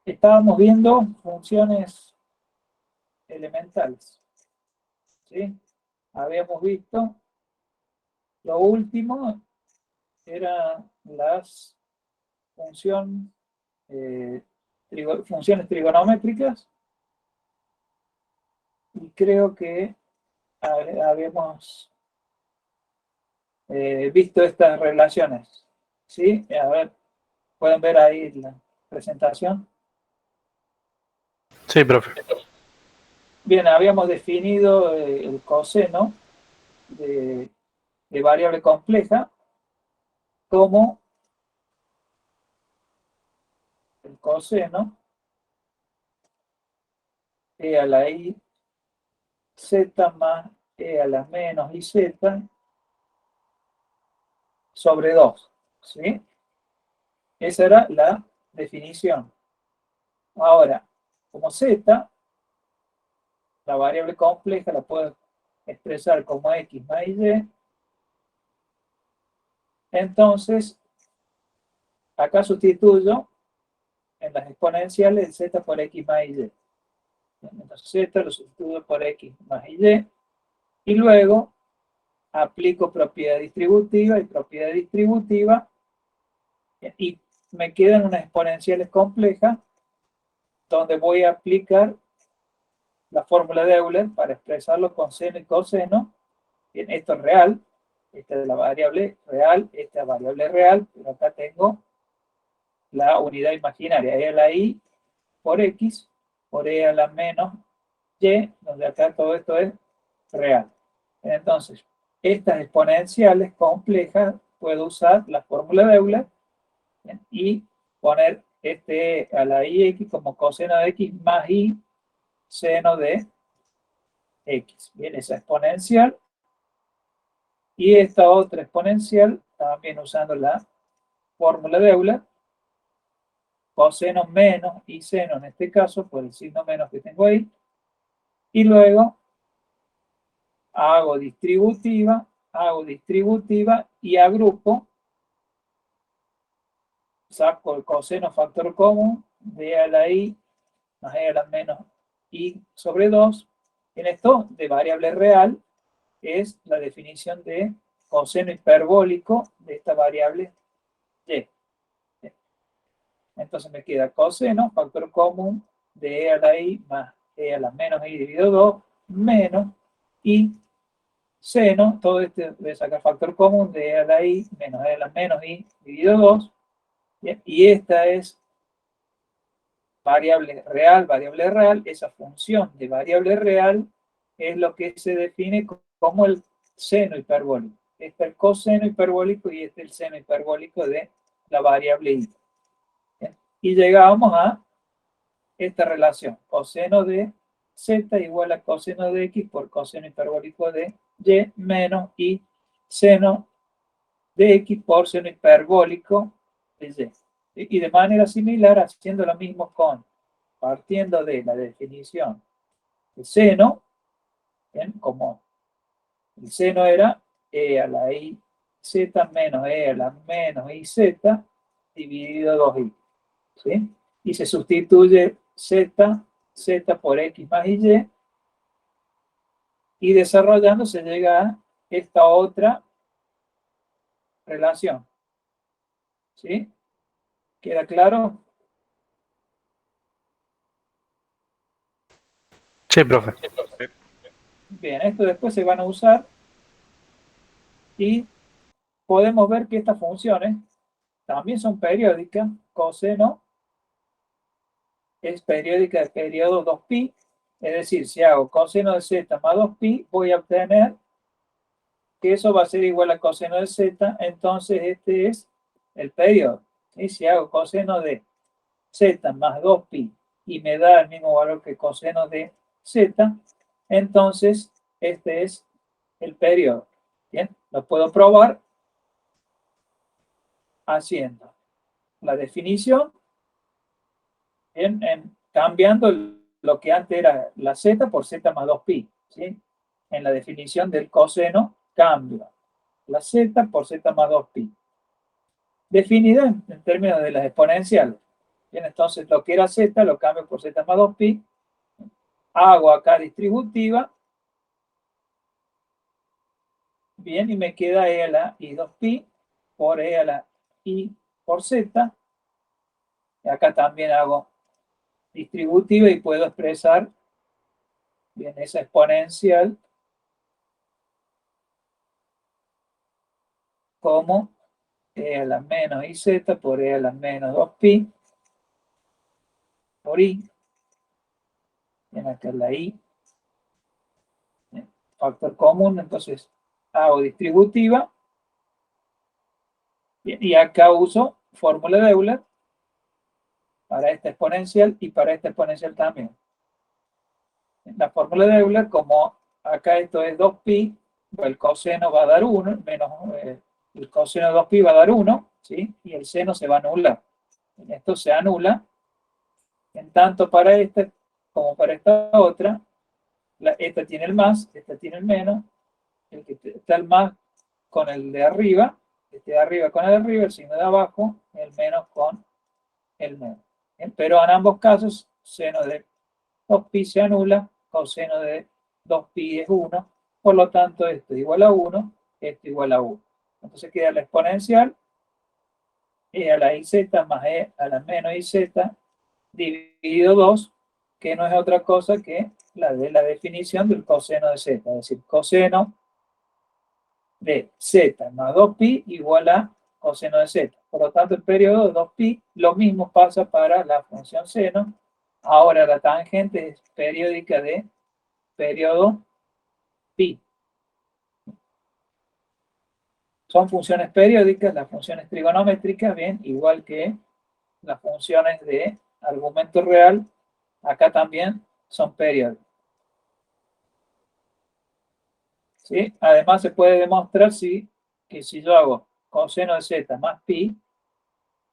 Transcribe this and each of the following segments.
estábamos viendo funciones elementales, ¿sí? Habíamos visto, lo último eran las eh, funciones trigonométricas, y creo que habíamos visto estas relaciones, ¿sí? A ver, pueden ver ahí la presentación. Sí, profe. Bien, habíamos definido el coseno de variable compleja como el coseno e a la i z más e a la menos i z sobre 2, ¿sí? Esa era la definición. Ahora, como z, la variable compleja la puedo expresar como x más y, entonces acá sustituyo en las exponenciales el z por x más y. Entonces z lo sustituyo por x más y luego aplico propiedad distributiva y propiedad distributiva, y me quedan unas exponenciales complejas donde voy a aplicar la fórmula de Euler para expresarlo con seno y coseno. Bien, esto es real, esta es la variable real, esta es la variable real, pero acá tengo la unidad imaginaria, e a la i por x, por e a la menos y, donde acá todo esto es real. Entonces, estas exponenciales complejas puedo usar la fórmula de Euler, ¿bien? Y poner este a la ix como coseno de x más i seno de x. Bien, esa exponencial. Y esta otra exponencial, también usando la fórmula de Euler, coseno menos y seno en este caso, por el signo menos que tengo ahí. Y luego hago distributiva y agrupo, saco el coseno factor común de a la i más e a la menos i sobre 2. En esto de variable real es la definición de coseno hiperbólico de esta variable y. Entonces me queda coseno, factor común de e a la i más e a la menos i dividido 2, menos i seno, todo este voy a sacar factor común de e a la i menos e a la menos i dividido 2, ¿bien? Y esta es variable real, esa función de variable real es lo que se define como el seno hiperbólico. Este es el coseno hiperbólico y este es el seno hiperbólico de la variable i. ¿Bien? Y llegamos a esta relación, coseno de z igual a coseno de x por coseno hiperbólico de y menos y seno de x por seno hiperbólico de y. Y de manera similar, haciendo lo mismo partiendo de la definición de seno, ¿bien? Como el seno era e a la i z menos e a la menos i z dividido 2i, ¿sí? Y se sustituye z por x más y desarrollando se llega a esta otra relación, ¿sí? ¿Queda claro? Sí, profe. Bien, esto después se van a usar y podemos ver que estas funciones también son periódicas. Coseno es periódica de periodo 2pi, es decir, si hago coseno de z más 2pi, voy a obtener que eso va a ser igual a coseno de z, entonces este es el periodo. Y si hago coseno de z más 2pi y me da el mismo valor que coseno de z, entonces este es el periodo. Bien, lo puedo probar haciendo la definición, bien, cambiando lo que antes era la z por z más 2pi, ¿sí? En la definición del coseno cambio la z por z más 2pi. Definida en términos de las exponenciales. Bien, entonces lo que era z lo cambio por z más 2pi. Hago acá distributiva. Bien, y me queda e a la i 2pi por e a la i por z. Y acá también hago distributiva y puedo expresar bien esa exponencial como e a la menos iz por e a la menos 2pi por i. Bien, acá es la i. Bien, factor común, entonces hago distributiva. Bien, y acá uso fórmula de Euler para esta exponencial y para esta exponencial también. La fórmula de Euler, como acá esto es 2pi, el coseno va a dar 1, menos el coseno de 2pi va a dar 1, ¿sí? Y el seno se va a anular. Esto se anula, en tanto para esta como para esta otra, esta tiene el más, esta tiene el menos, el que está el más con el de arriba, este de arriba con el de arriba, el signo de abajo, el menos con el menos. Pero en ambos casos, seno de 2pi se anula, coseno de 2pi es 1, por lo tanto esto es igual a 1, esto igual a 1. Entonces queda la exponencial e a la iz más e a la menos iz dividido 2, que no es otra cosa que la de la definición del coseno de z, es decir, coseno de z más 2pi igual a coseno de z. Por lo tanto, el periodo de 2pi, lo mismo pasa para la función seno. Ahora la tangente es periódica de periodo pi. Son funciones periódicas, las funciones trigonométricas, bien, igual que las funciones de argumento real, acá también son periódicas. ¿Sí? Además se puede demostrar que si yo hago coseno de z más pi,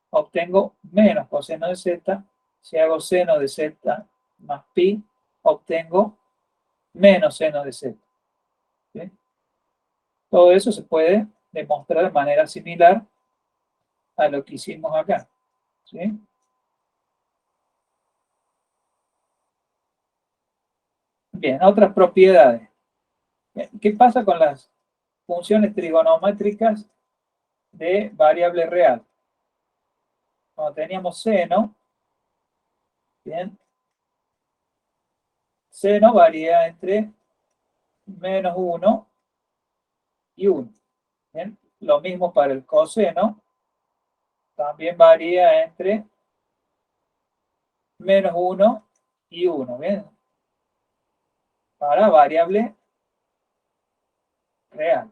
obtengo menos coseno de z. Si hago seno de z más pi, obtengo menos seno de z. ¿Sí? Todo eso se puede demostrar de manera similar a lo que hicimos acá. ¿Sí? Bien, otras propiedades. ¿Qué pasa con las funciones trigonométricas de variable real? Cuando teníamos seno, bien, seno varía entre menos 1 y 1. Bien, lo mismo para el coseno, también varía entre menos 1 y 1. Bien, para variable real.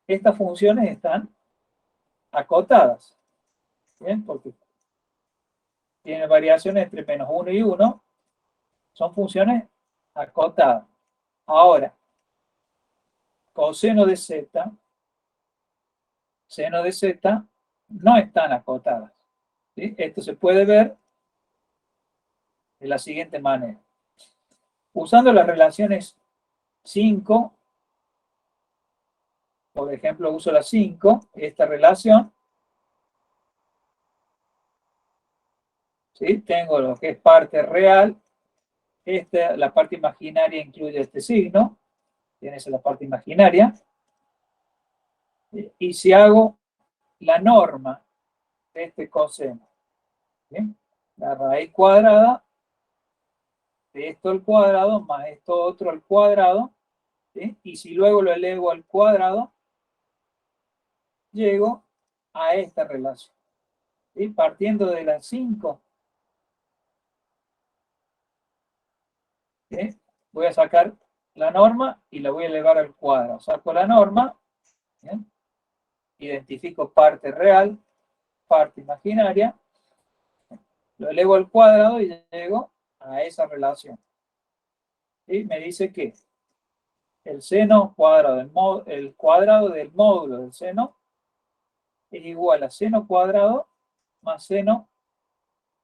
Estas funciones están acotadas, ¿bien? Porque tienen variaciones entre menos 1 y 1, son funciones acotadas. Ahora, coseno de z, seno de z, no están acotadas. ¿Sí? Esto se puede ver de la siguiente manera. Usando las relaciones 5, por ejemplo, uso la 5, esta relación, ¿sí? Tengo lo que es parte real, la parte imaginaria incluye este signo, tienes la parte imaginaria, y si hago la norma de este coseno, ¿sí? La raíz cuadrada de esto al cuadrado más esto otro al cuadrado, ¿sí? Y si luego lo elevo al cuadrado, llego a esta relación. ¿Sí? Partiendo de las 5, ¿sí? Voy a sacar la norma y la voy a elevar al cuadrado. Saco la norma, ¿sí? Identifico parte real, parte imaginaria, lo elevo al cuadrado y llego a esa relación. ¿Sí? Me dice que el seno cuadrado, el cuadrado del módulo del seno es igual a seno cuadrado más seno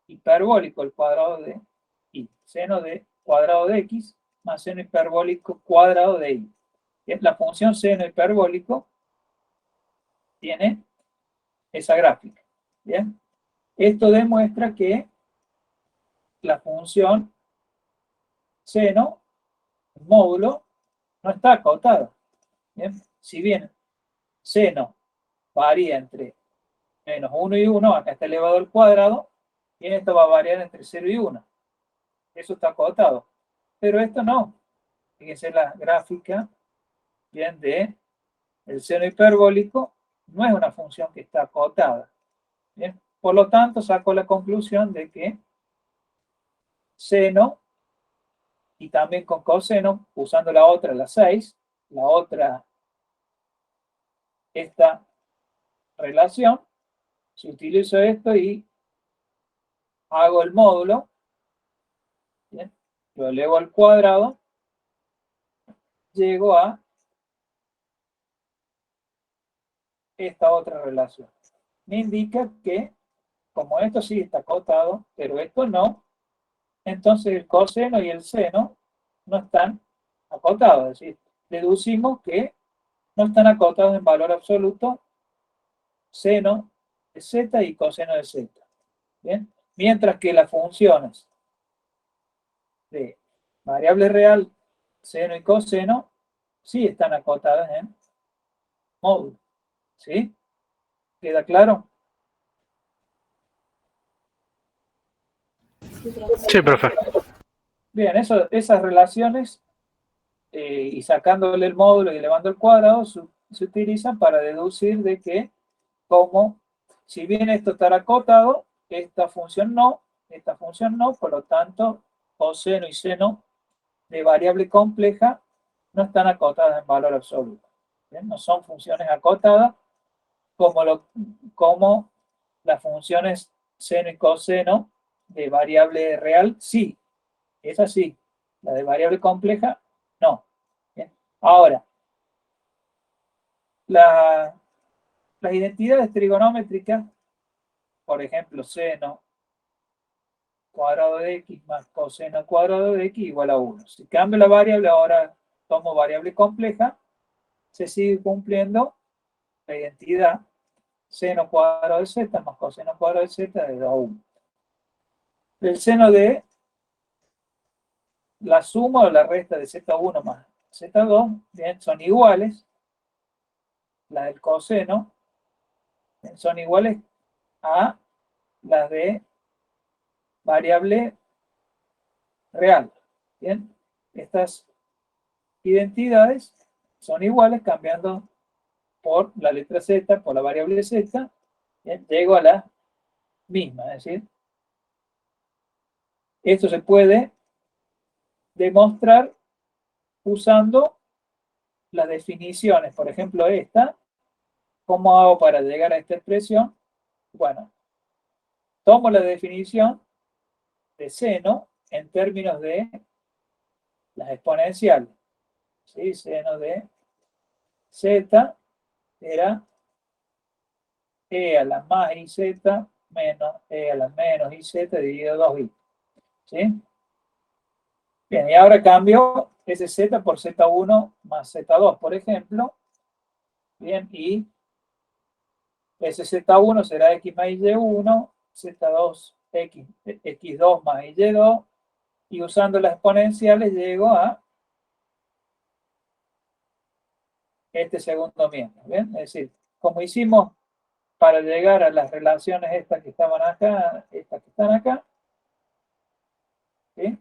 hiperbólico al cuadrado de y. Seno de cuadrado de x más seno hiperbólico cuadrado de y. La función seno hiperbólico tiene esa gráfica. ¿Bien? Esto demuestra que la función seno, módulo, no está acotada. ¿Bien? Si bien seno varía entre menos 1 y 1, acá está elevado al cuadrado, y en esto va a variar entre 0 y 1. Eso está acotado. Pero esto no. Fíjense la gráfica, bien, de el seno hiperbólico, no es una función que está acotada. ¿Bien? Por lo tanto, saco la conclusión de que seno, y también con coseno, usando la otra, la 6, la otra, esta relación, si utilizo esto y hago el módulo, ¿bien? Lo elevo al cuadrado, llego a esta otra relación. Me indica que, como esto sí está acotado, pero esto no, entonces el coseno y el seno no están acotados. Es decir, deducimos que no están acotados en valor absoluto seno de z y coseno de z. ¿Bien? Mientras que las funciones de variable real, seno y coseno, sí están acotadas en módulo. ¿Sí? ¿Queda claro? Sí, profe. Bien, esas relaciones, y sacándole el módulo y elevando el cuadrado, se utilizan para deducir de que, como, si bien esto estará acotado, esta función no, por lo tanto, coseno y seno de variable compleja no están acotadas en valor absoluto. ¿Bien? No son funciones acotadas como las funciones seno y coseno de variable real, sí, es así. La de variable compleja, no. ¿Bien? Ahora, las identidades trigonométricas, por ejemplo, seno cuadrado de x más coseno cuadrado de x igual a 1. Si cambio la variable, ahora tomo variable compleja, se sigue cumpliendo la identidad seno cuadrado de z más coseno cuadrado de z de 2 a 1. El seno de la suma o la resta de z1 más z2, bien, son iguales. Las del coseno son iguales a las de variable real. Bien, estas identidades son iguales cambiando por la letra z, por la variable z, bien, llego a la misma. Es decir, esto se puede demostrar usando las definiciones. Por ejemplo, esta. ¿Cómo hago para llegar a esta expresión? Bueno, tomo la definición de seno en términos de las exponenciales. ¿Sí? Seno de z era e a la más iz menos e a la menos iz dividido 2i. ¿Sí? Bien, y ahora cambio ese z por z1 más z2, por ejemplo. Bien, y ese z1 será x más y1, z2 x2 más y2, y usando las exponenciales llego a este segundo miembro. ¿Bien? Es decir, como hicimos para llegar a las relaciones estas que estaban acá, estas que están acá, ¿sí?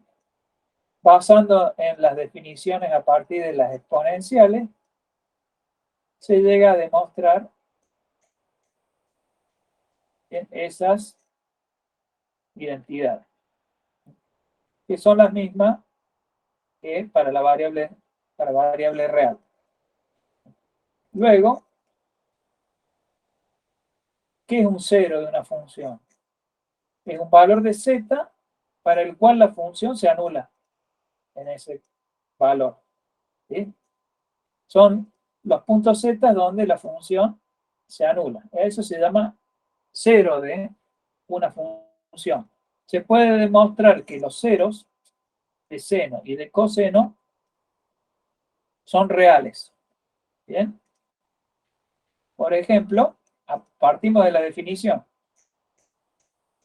Basando en las definiciones a partir de las exponenciales, se llega a demostrar esas identidades, que son las mismas que para la variable real. Luego, ¿qué es un cero de una función? Es un valor de z para el cual la función se anula en ese valor. ¿Sí? Son los puntos z donde la función se anula. Eso se llama cero de una función. Se puede demostrar que los ceros de seno y de coseno son reales. ¿Bien? Por ejemplo, partimos de la definición.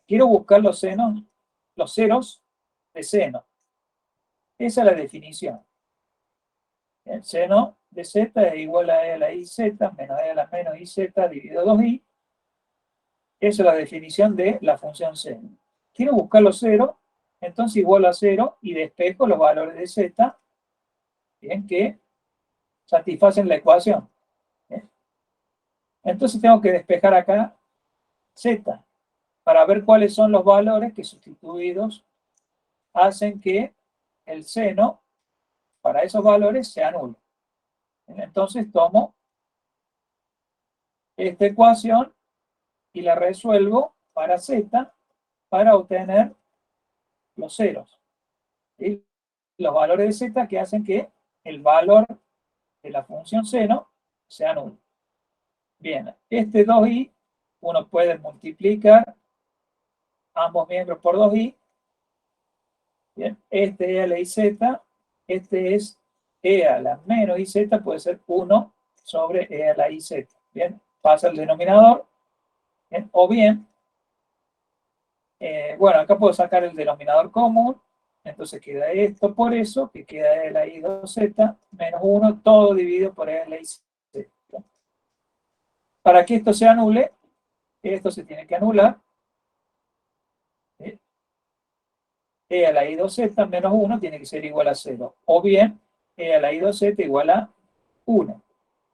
Quiero buscar los ceros de seno. Esa es la definición. El seno de z es igual a e a la iz menos e a la menos iz dividido 2i. Esa es la definición de la función seno. Quiero buscar los ceros, entonces igual a 0 y despejo los valores de z, bien, que satisfacen la ecuación. ¿Bien? Entonces tengo que despejar acá z para ver cuáles son los valores que sustituidos hacen que el seno para esos valores se anule. Entonces tomo esta ecuación y la resuelvo para z para obtener los ceros. ¿Sí? Los valores de z que hacen que el valor de la función seno se anule. Bien, este 2i uno puede multiplicar ambos miembros por 2i. Bien, este e a la iz, este es e a la menos iz, puede ser 1 sobre e a la iz. Bien, pasa al denominador. Bien, o bien, bueno, acá puedo sacar el denominador común, entonces queda esto por eso, que queda e a la i 2z menos 1, todo dividido por e a la iz. Para que esto se anule, esto se tiene que anular. E a la i 2z menos 1 tiene que ser igual a 0. O bien, e a la i 2z igual a 1.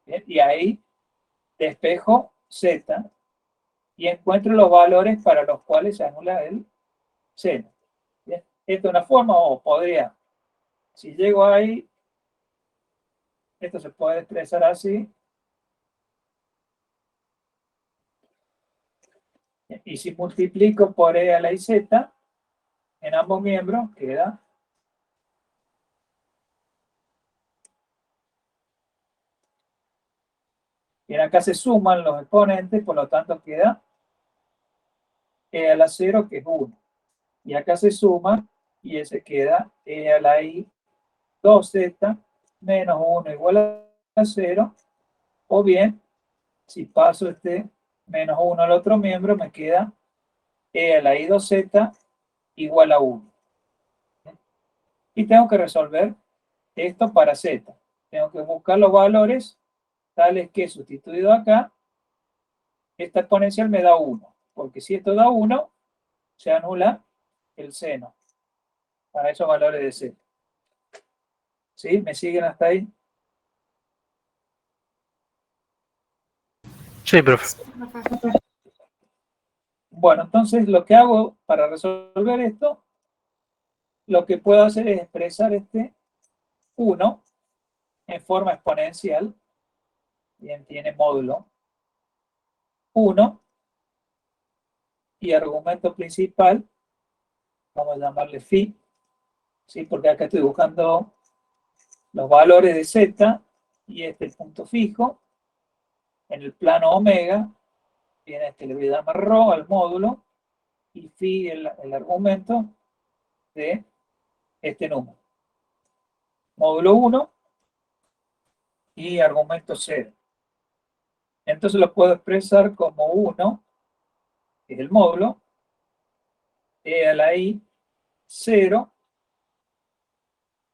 ¿Bien? Y ahí despejo z y encuentro los valores para los cuales se anula el seno. ¿Bien? Esta es una forma, o podría, si llego ahí, esto se puede expresar así. Y si multiplico por e a la iz en ambos miembros, queda bien, acá se suman los exponentes, por lo tanto queda e a la 0, que es 1. Y acá se suma, y ese queda e a la i 2z menos 1 igual a 0. O bien, si paso este menos 1 al otro miembro, me queda e a la i 2z igual a 1. Y tengo que resolver esto para z. Tengo que buscar los valores tales que sustituido acá, esta exponencial me da 1. Porque si esto da 1, se anula el seno para esos valores de z. ¿Sí? ¿Me siguen hasta ahí? Sí, profe. Bueno, entonces lo que hago para resolver esto, lo que puedo hacer es expresar este 1 en forma exponencial. Bien, tiene módulo 1 y argumento principal, vamos a llamarle phi, ¿sí? Porque acá estoy buscando los valores de z y este punto fijo. En el plano omega, viene este, le voy a llamar rho al módulo y phi el argumento de este número. Módulo 1 y argumento 0. Entonces lo puedo expresar como 1, que es el módulo, e a la i 0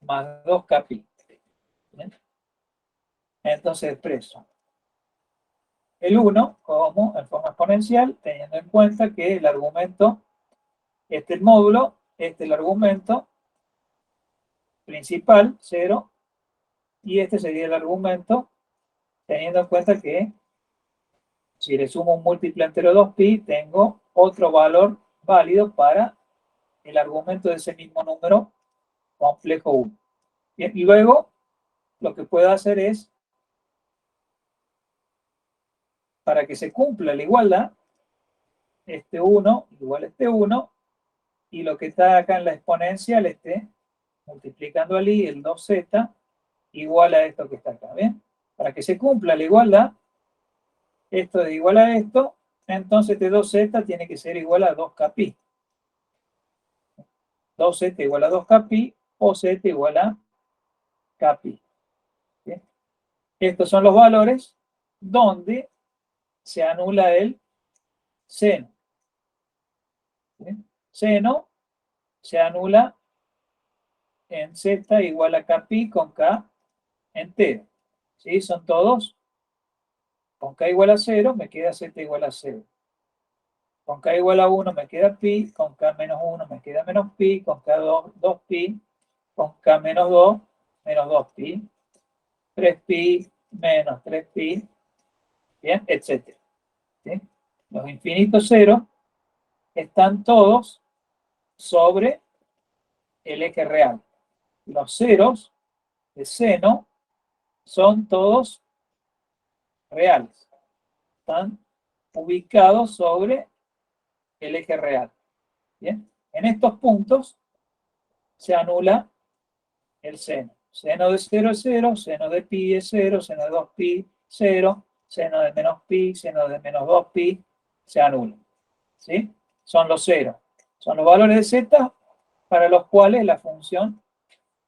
más 2 capi. ¿Bien? Entonces expreso el 1 como en forma exponencial, teniendo en cuenta que el argumento, este es el módulo, este es el argumento principal, 0, y este sería el argumento, teniendo en cuenta que si le sumo un múltiplo entero 2pi, tengo otro valor válido para el argumento de ese mismo número complejo 1. Bien, y luego lo que puedo hacer es, para que se cumpla la igualdad, este 1 igual a este 1, y lo que está acá en la exponencial, multiplicando al i, el 2z, igual a esto que está acá, ¿bien? Para que se cumpla la igualdad, esto es igual a esto, entonces este 2z tiene que ser igual a 2kpi. 2z igual a 2kpi o z igual a kpi. ¿Bien? Estos son los valores donde se anula el seno. ¿Bien? Seno se anula en z igual a kpi con k entero. ¿Sí? Son todos. Con k igual a 0 me queda z igual a 0. Con k igual a 1 me queda pi, con k menos 1 me queda menos pi, con k 2 pi, con k menos 2, menos 2 pi, 3 pi, menos 3 pi, bien, etc. ¿Sí? Los infinitos ceros están todos sobre el eje real. Los ceros de seno son todos reales. Están ubicados sobre el eje real. Bien, en estos puntos se anula el seno. Seno de 0 es 0, seno de pi es 0, seno de 2 pi 0, seno de menos pi, seno de menos 2 pi, se anula. ¿Sí? Son los ceros. Son los valores de z para los cuales la función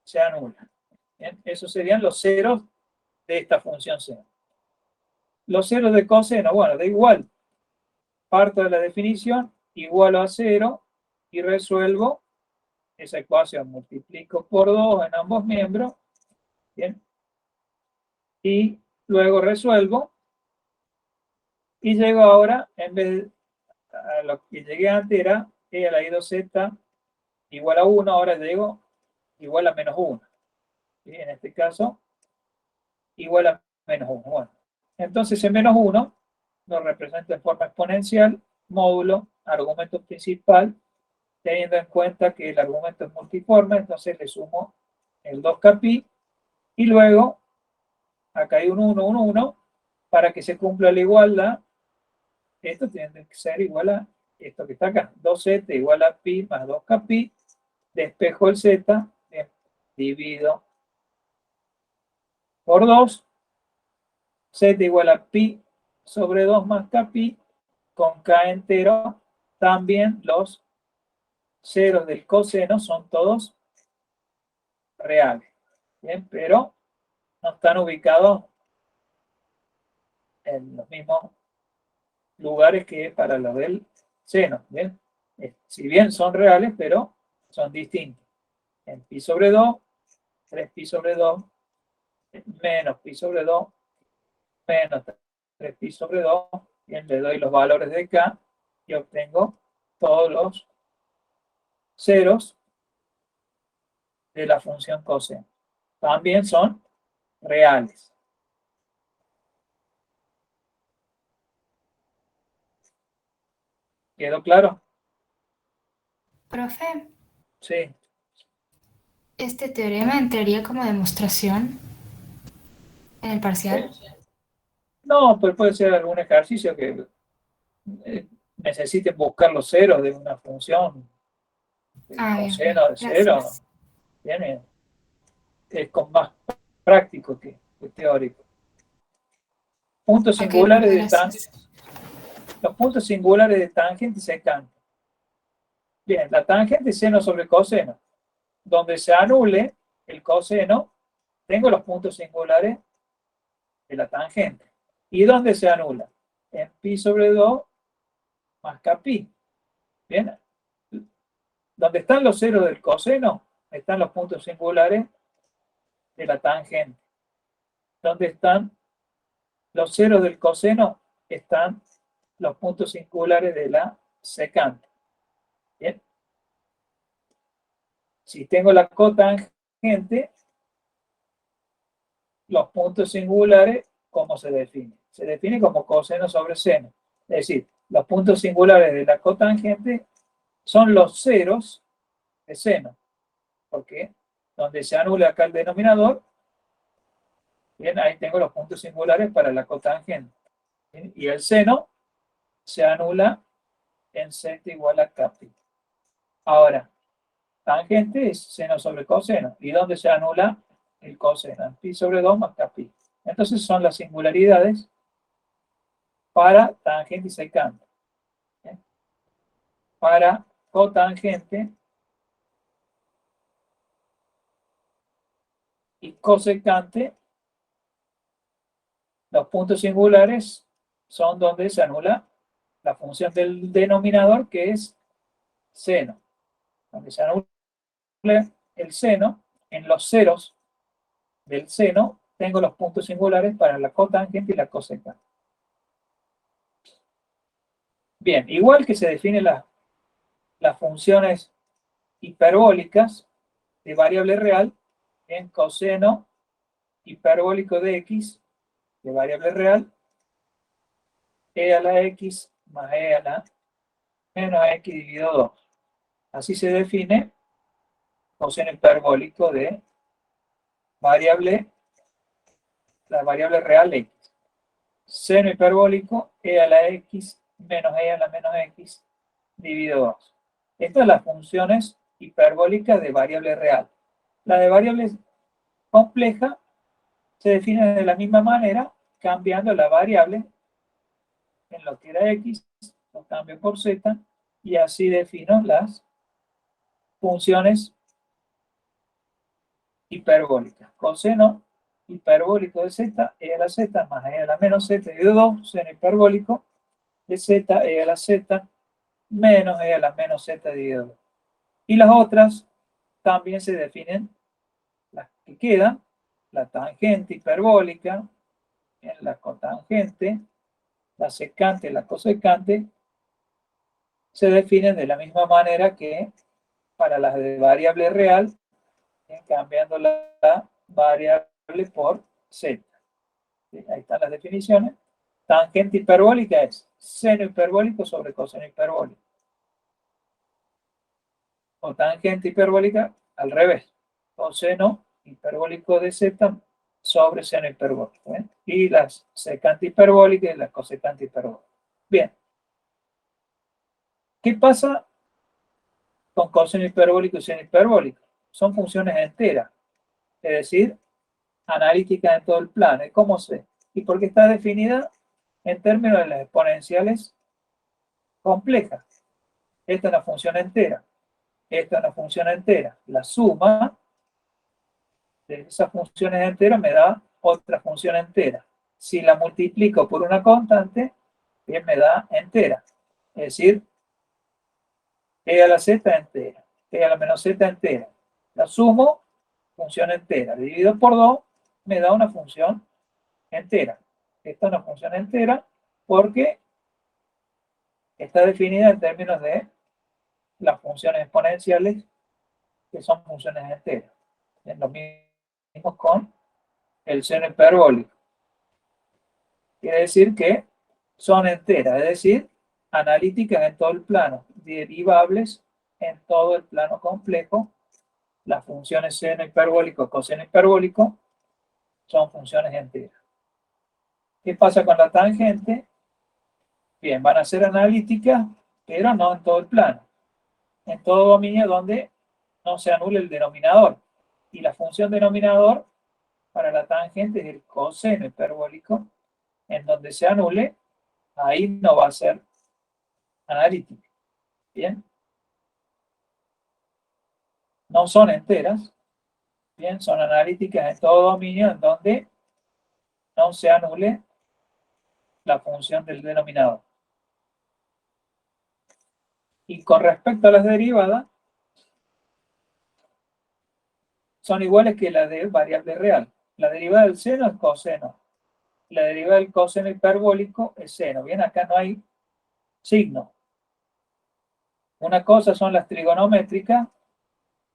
se anula. ¿Bien? Esos serían los ceros de esta función seno. Los ceros de coseno, bueno, da igual. Parto de la definición, igualo a 0 y resuelvo esa ecuación. Multiplico por 2 en ambos miembros. Bien. Y luego resuelvo. Y llego ahora, en vez de a lo que llegué antes era e a la i2z igual a 1, ahora llego igual a menos 1. ¿Sí? En este caso, igual a menos 1. Bueno, entonces en menos 1 lo represento en forma exponencial, módulo, argumento principal, teniendo en cuenta que el argumento es multiforme, entonces le sumo el 2kpi y luego acá hay un 1, 1, 1, para que se cumpla la igualdad, esto tiene que ser igual a esto que está acá, 2z igual a pi más 2kpi, despejo el z, divido por 2, z igual a pi sobre 2 más kpi, con k entero, también los ceros del coseno son todos reales, ¿bien? Pero no están ubicados en los mismos lugares que para los del seno, ¿bien? Si bien son reales, pero son distintos. En pi sobre 2, 3pi sobre 2, menos pi sobre 2, menos 3pi sobre 2, bien, le doy los valores de k y obtengo todos los ceros de la función coseno. También son reales. ¿Quedó claro? Profe, Sí. este teorema entraría como demostración en el parcial. No, pues puede ser algún ejercicio que necesiten buscar los ceros de una función, el Ah, bien, bien. coseno de cero, Gracias. viene, es con más práctico que teórico. Puntos Ok, singulares profe, de gracias. los puntos singulares de tangente y secante. Bien, la tangente es seno sobre coseno. Donde se anule el coseno, tengo los puntos singulares de la tangente. ¿Y dónde se anula? En pi sobre 2 más kpi. Bien, donde están los ceros del coseno, están los puntos singulares de la tangente. Donde están los ceros del coseno, están los puntos singulares de la secante. Bien. Si tengo la cotangente, los puntos singulares, ¿cómo se define? Se define como coseno sobre seno. Es decir, los puntos singulares de la cotangente son los ceros de seno, porque donde se anula acá el denominador, bien, ahí tengo los puntos singulares para la cotangente. ¿Bien? Y el seno se anula en z igual a kpi. Ahora, tangente es seno sobre coseno. ¿Y dónde se anula el coseno? En pi sobre 2 más kpi. Entonces son las singularidades para tangente y secante. ¿Bien? Para cotangente y cosecante, los puntos singulares son donde se anula la función del denominador, que es seno. Donde se anula el seno, en los ceros del seno tengo los puntos singulares para la cotangente y la cosecante. Bien, igual que se definen las funciones hiperbólicas de variable real en coseno hiperbólico de x de variable real, e a la x más e a la menos x dividido 2. Así se define coseno hiperbólico de la variable real x. Seno hiperbólico e a la x menos e a la menos x dividido 2. Estas son las funciones hiperbólicas de variable real. La de variable compleja se define de la misma manera, cambiando la variable en lo que era x, lo cambio por z, y así defino las funciones hiperbólicas. Coseno hiperbólico de z, e a la z más e a la menos z dividido 2, seno hiperbólico de z, e a la z menos e a la menos z dividido 2. Y las otras también se definen, las que quedan, la tangente hiperbólica en la cotangente, la secante y la cosecante, se definen de la misma manera que para las de variable real, cambiando la variable por z. ¿Sí? Ahí están las definiciones. Tangente hiperbólica es seno hiperbólico sobre coseno hiperbólico. O tangente hiperbólica al revés. Coseno hiperbólico de z sobre seno hiperbólico. ¿eh? Y la secante hiperbólica y la cosecante hiperbólica. Bien. ¿Qué pasa con coseno hiperbólico y seno hiperbólico? Son funciones enteras. Es decir, analítica en todo el plano. ¿Y cómo sé? Y porque está definida en términos de las exponenciales complejas. Esta es una función entera. Esta es una función entera. La suma de esas funciones enteras me da otra función entera. Si la multiplico por una constante, bien me da entera. Es decir, e a la z entera, e a la menos z entera. La sumo, función entera. Dividido por 2, me da una función entera. Esta es una función entera porque está definida en términos de las funciones exponenciales, que son funciones enteras. Es lo mismo con el seno hiperbólico. Quiere decir que son enteras, es decir, analíticas en todo el plano, derivables en todo el plano complejo. Las funciones seno hiperbólico, coseno hiperbólico son funciones enteras. ¿Qué pasa con la tangente? Bien, van a ser analíticas, pero no en todo el plano. En todo dominio donde no se anule el denominador. Y la función denominador para la tangente es el coseno hiperbólico. En donde se anule, ahí no va a ser analítica. Bien. No son enteras. Bien, son analíticas en todo dominio en donde no se anule la función del denominador. Y con respecto a las derivadas, son iguales que las de variable real. La derivada del seno es coseno. La derivada del coseno hiperbólico es seno. Bien, acá no hay signo. Una cosa son las trigonométricas.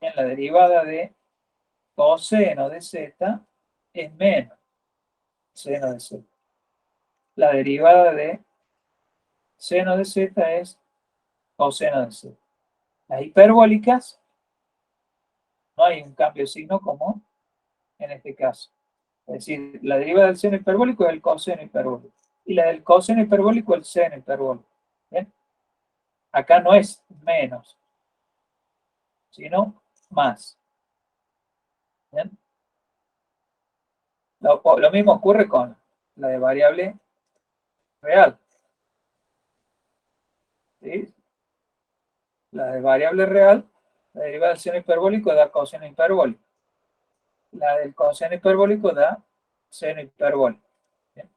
En la derivada de coseno de z es menos seno de z. La derivada de seno de z es coseno de z. Las hiperbólicas no hay un cambio de signo como en este caso. Es decir, la derivada del seno hiperbólico es el coseno hiperbólico. Y la del coseno hiperbólico es el seno hiperbólico. ¿Bien? Acá no es menos, sino más. ¿Bien? Lo mismo ocurre con la de variable real. ¿Sí? La de variable real, la derivada del seno hiperbólico da coseno hiperbólico. La del coseno hiperbólico da seno hiperbólico. ¿Bien?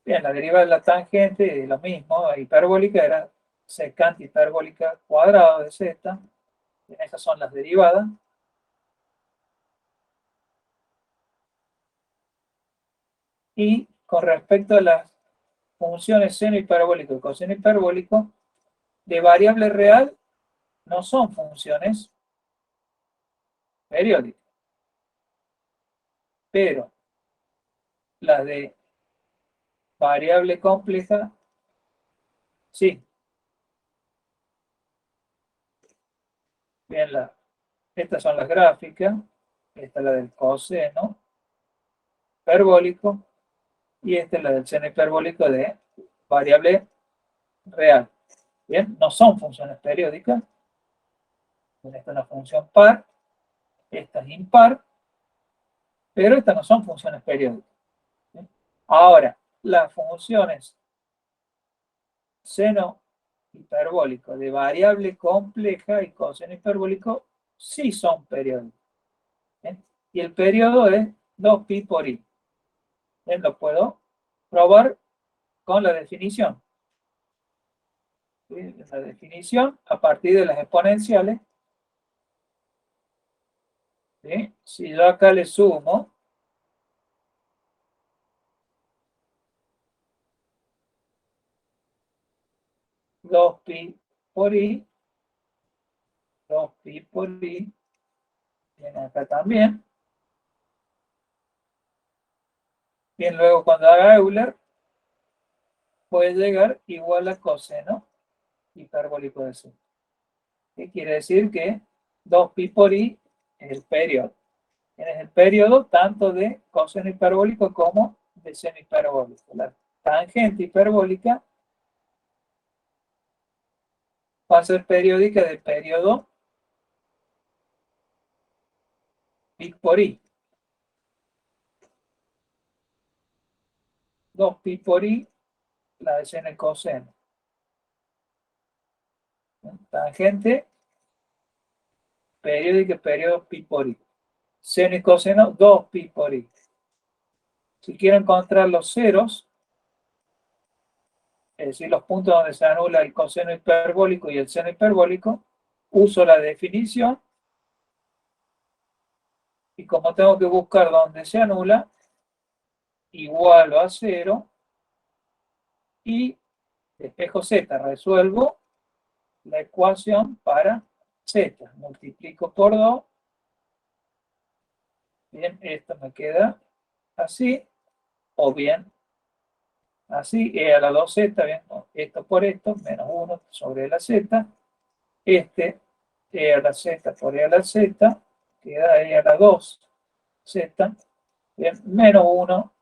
Bien, la derivada de la tangente, lo mismo, hiperbólica era secante hiperbólica cuadrada de z. Estas son las derivadas. Y con respecto a las funciones seno hiperbólico y coseno hiperbólico, de variable real no son funciones periódicas. Pero las de variable compleja, sí. Bien, estas son las gráficas. Esta es la del coseno hiperbólico. Y esta es la del seno hiperbólico de variable real. Bien, no son funciones periódicas. Esta es una función par. Esta es impar. Pero estas no son funciones periódicas. ¿Bien? Ahora, las funciones seno hiperbólico de variable compleja y coseno hiperbólico sí son periódicos. ¿Bien? Y el periodo es 2pi por i. ¿Bien? Lo puedo probar con la definición. ¿Sí? La definición a partir de las exponenciales. ¿Sí? Si yo acá le sumo dos pi por i, 2pi por i, viene acá también. Bien, luego cuando haga Euler, puede llegar igual a coseno hiperbólico de z. ¿Qué quiere decir? Que 2pi por i es el periodo. Es el periodo tanto de coseno hiperbólico como de seno hiperbólico. La tangente hiperbólica va a ser periódica del periodo pi por i. 2pi por i, la de seno y coseno. Tangente periódica, periodo pi por i. Seno y coseno, 2pi por i. Si quiero encontrar los ceros, es decir, los puntos donde se anula el coseno hiperbólico y el seno hiperbólico, uso la definición y como tengo que buscar donde se anula, igualo a 0 y despejo z, resuelvo la ecuación para z, multiplico por 2, bien, esto me queda así, o bien así, e a la 2z, bien, esto por esto, menos 1 sobre la z, este e a la z por e a la z, queda e a la 2z, bien, menos 1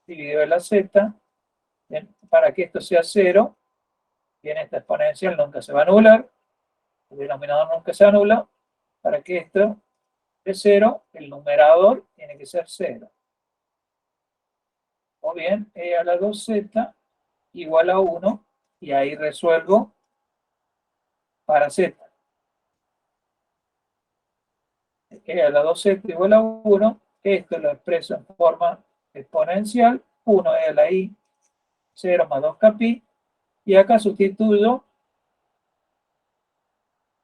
dividido en la z, bien, para que esto sea 0, bien, esta exponencial nunca se va a anular, el denominador nunca se anula, para que esto es 0, el numerador tiene que ser 0. O bien, e a la 2z igual a 1, y ahí resuelvo para z. E a la 2z igual a 1, esto lo expreso en forma exponencial, 1 e a la i, 0 más 2kpi, y acá sustituyo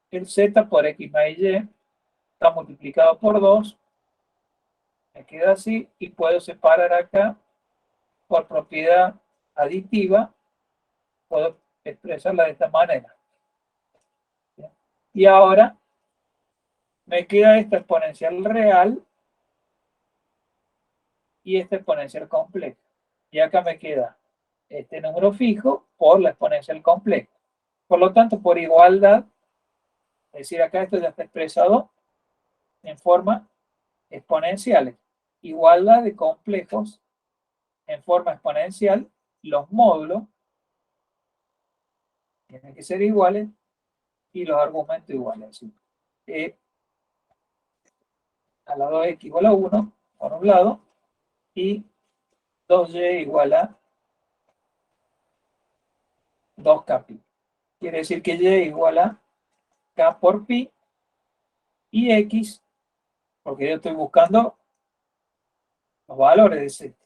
el z por x más y, está multiplicado por 2, me queda así, y puedo separar acá por propiedad aditiva, puedo expresarla de esta manera. Y ahora me queda esta exponencial real y esta exponencial compleja. Y acá me queda este número fijo por la exponencial compleja. Por lo tanto, por igualdad, es decir, acá esto ya está expresado en forma exponenciales. Igualdad de complejos en forma exponencial, los módulos tienen que ser iguales y los argumentos iguales. ¿Sí? A la 2x igual a 1, por un lado, y 2y igual a 2kpi. Quiere decir que y igual a k por pi y x, porque yo estoy buscando los valores de z.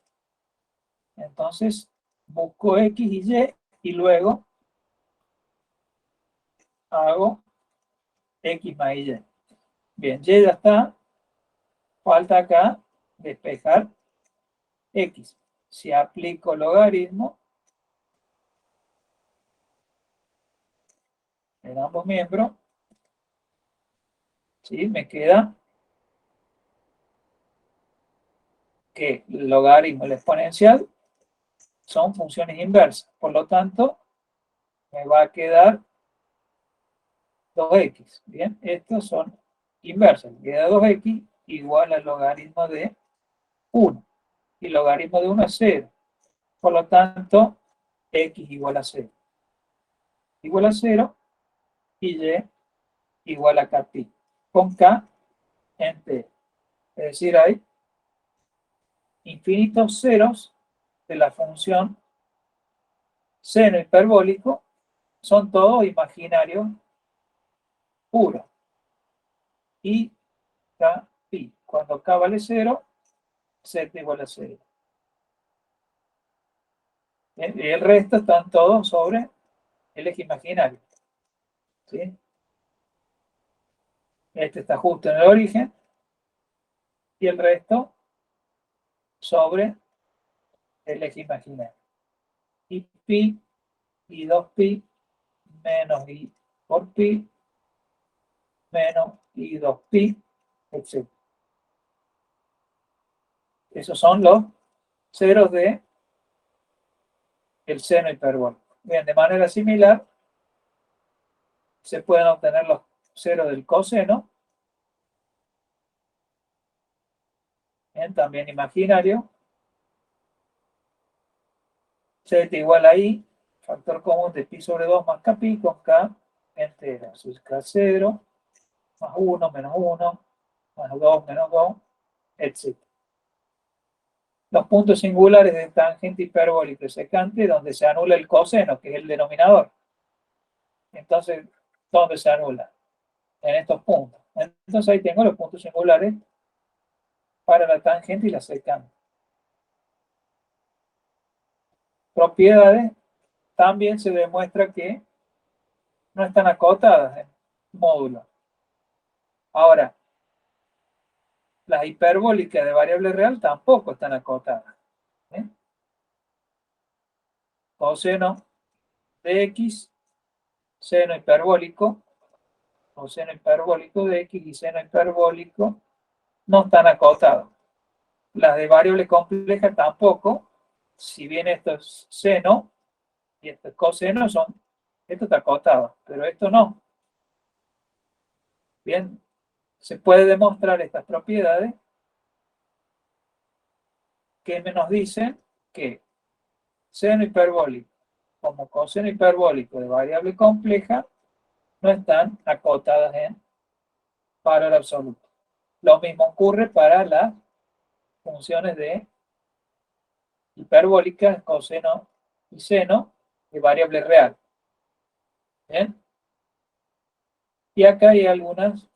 Entonces, busco x y y luego hago x más y. Bien, y ya está. Falta acá despejar x. Si aplico logaritmo en ambos miembros, ¿sí? Me queda que el logaritmo y la exponencial son funciones inversas. Por lo tanto, me va a quedar 2x. Bien, estos son inversas. Me queda 2x igual al logaritmo de 1. Y logaritmo de 1 es 0. Por lo tanto, x igual a 0. Igual a 0 y y igual a k pi. Con k en t. Es decir, hay infinitos ceros de la función seno hiperbólico. Son todos imaginarios puros. Y k pi. Cuando k vale 0, z igual a 0. Y el resto están todos sobre el eje imaginario. ¿Sí? Este está justo en el origen. Y el resto sobre el eje imaginario. Y pi y 2pi menos i por pi menos i 2pi, etc. Esos son los ceros de el seno hiperbólico. Bien, de manera similar, se pueden obtener los ceros del coseno, bien, también imaginario. Z igual a i, factor común de pi sobre 2 más k pi con k entera. Eso es k0 más 1 menos 1 más 2 menos 2, etc. Los puntos singulares de tangente hiperbólico y secante, donde se anula el coseno, que es el denominador. Entonces, ¿dónde se anula? En estos puntos. Entonces ahí tengo los puntos singulares para la tangente y la secante. Propiedades, también se demuestra que no están acotadas en módulo. Ahora, las hiperbólicas de variable real tampoco están acotadas. ¿Eh? Coseno de x, seno hiperbólico, coseno hiperbólico de x y seno hiperbólico no están acotados. Las de variable compleja tampoco, si bien esto es seno y esto es coseno, esto está acotado, pero esto no. Bien, se puede demostrar estas propiedades que nos dicen que seno hiperbólico como coseno hiperbólico de variable compleja no están acotadas en valor absoluto. Lo mismo ocurre para las funciones de hiperbólicas, coseno y seno de variable real. ¿Bien? Y acá hay algunas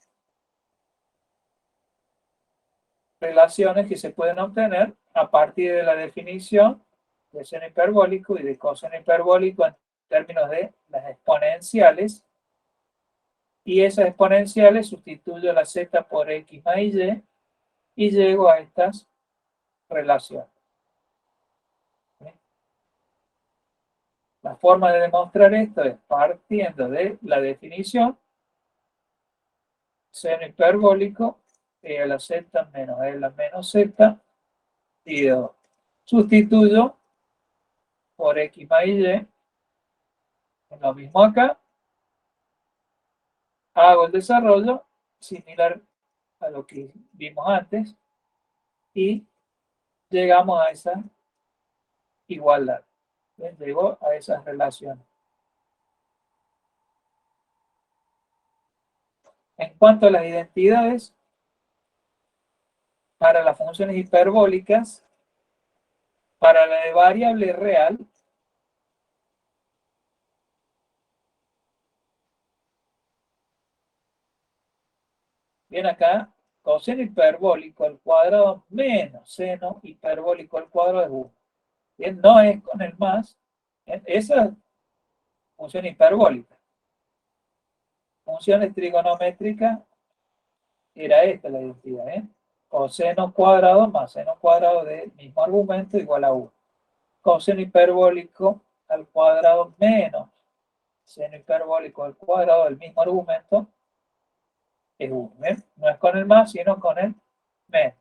relaciones que se pueden obtener a partir de la definición de seno hiperbólico y de coseno hiperbólico en términos de las exponenciales. Y esas exponenciales sustituyo la z por x más y llego a estas relaciones. La forma de demostrar esto es partiendo de la definición seno hiperbólico e a la z menos e a la menos z y 2. Sustituyo por x más y, en lo mismo acá, hago el desarrollo similar a lo que vimos antes y llegamos a esa igualdad. Bien, llego a esas relaciones. En cuanto a las identidades, para las funciones hiperbólicas, para la de variable real, bien acá, coseno hiperbólico al cuadrado menos seno hiperbólico al cuadrado es 1. Bien, no es con el más, esa función hiperbólica. funciones trigonométricas era esta la identidad, ¿eh? Coseno cuadrado más seno cuadrado del mismo argumento igual a 1. Coseno hiperbólico al cuadrado menos seno hiperbólico al cuadrado del mismo argumento es 1. ¿Eh? No es con el más, sino con el menos.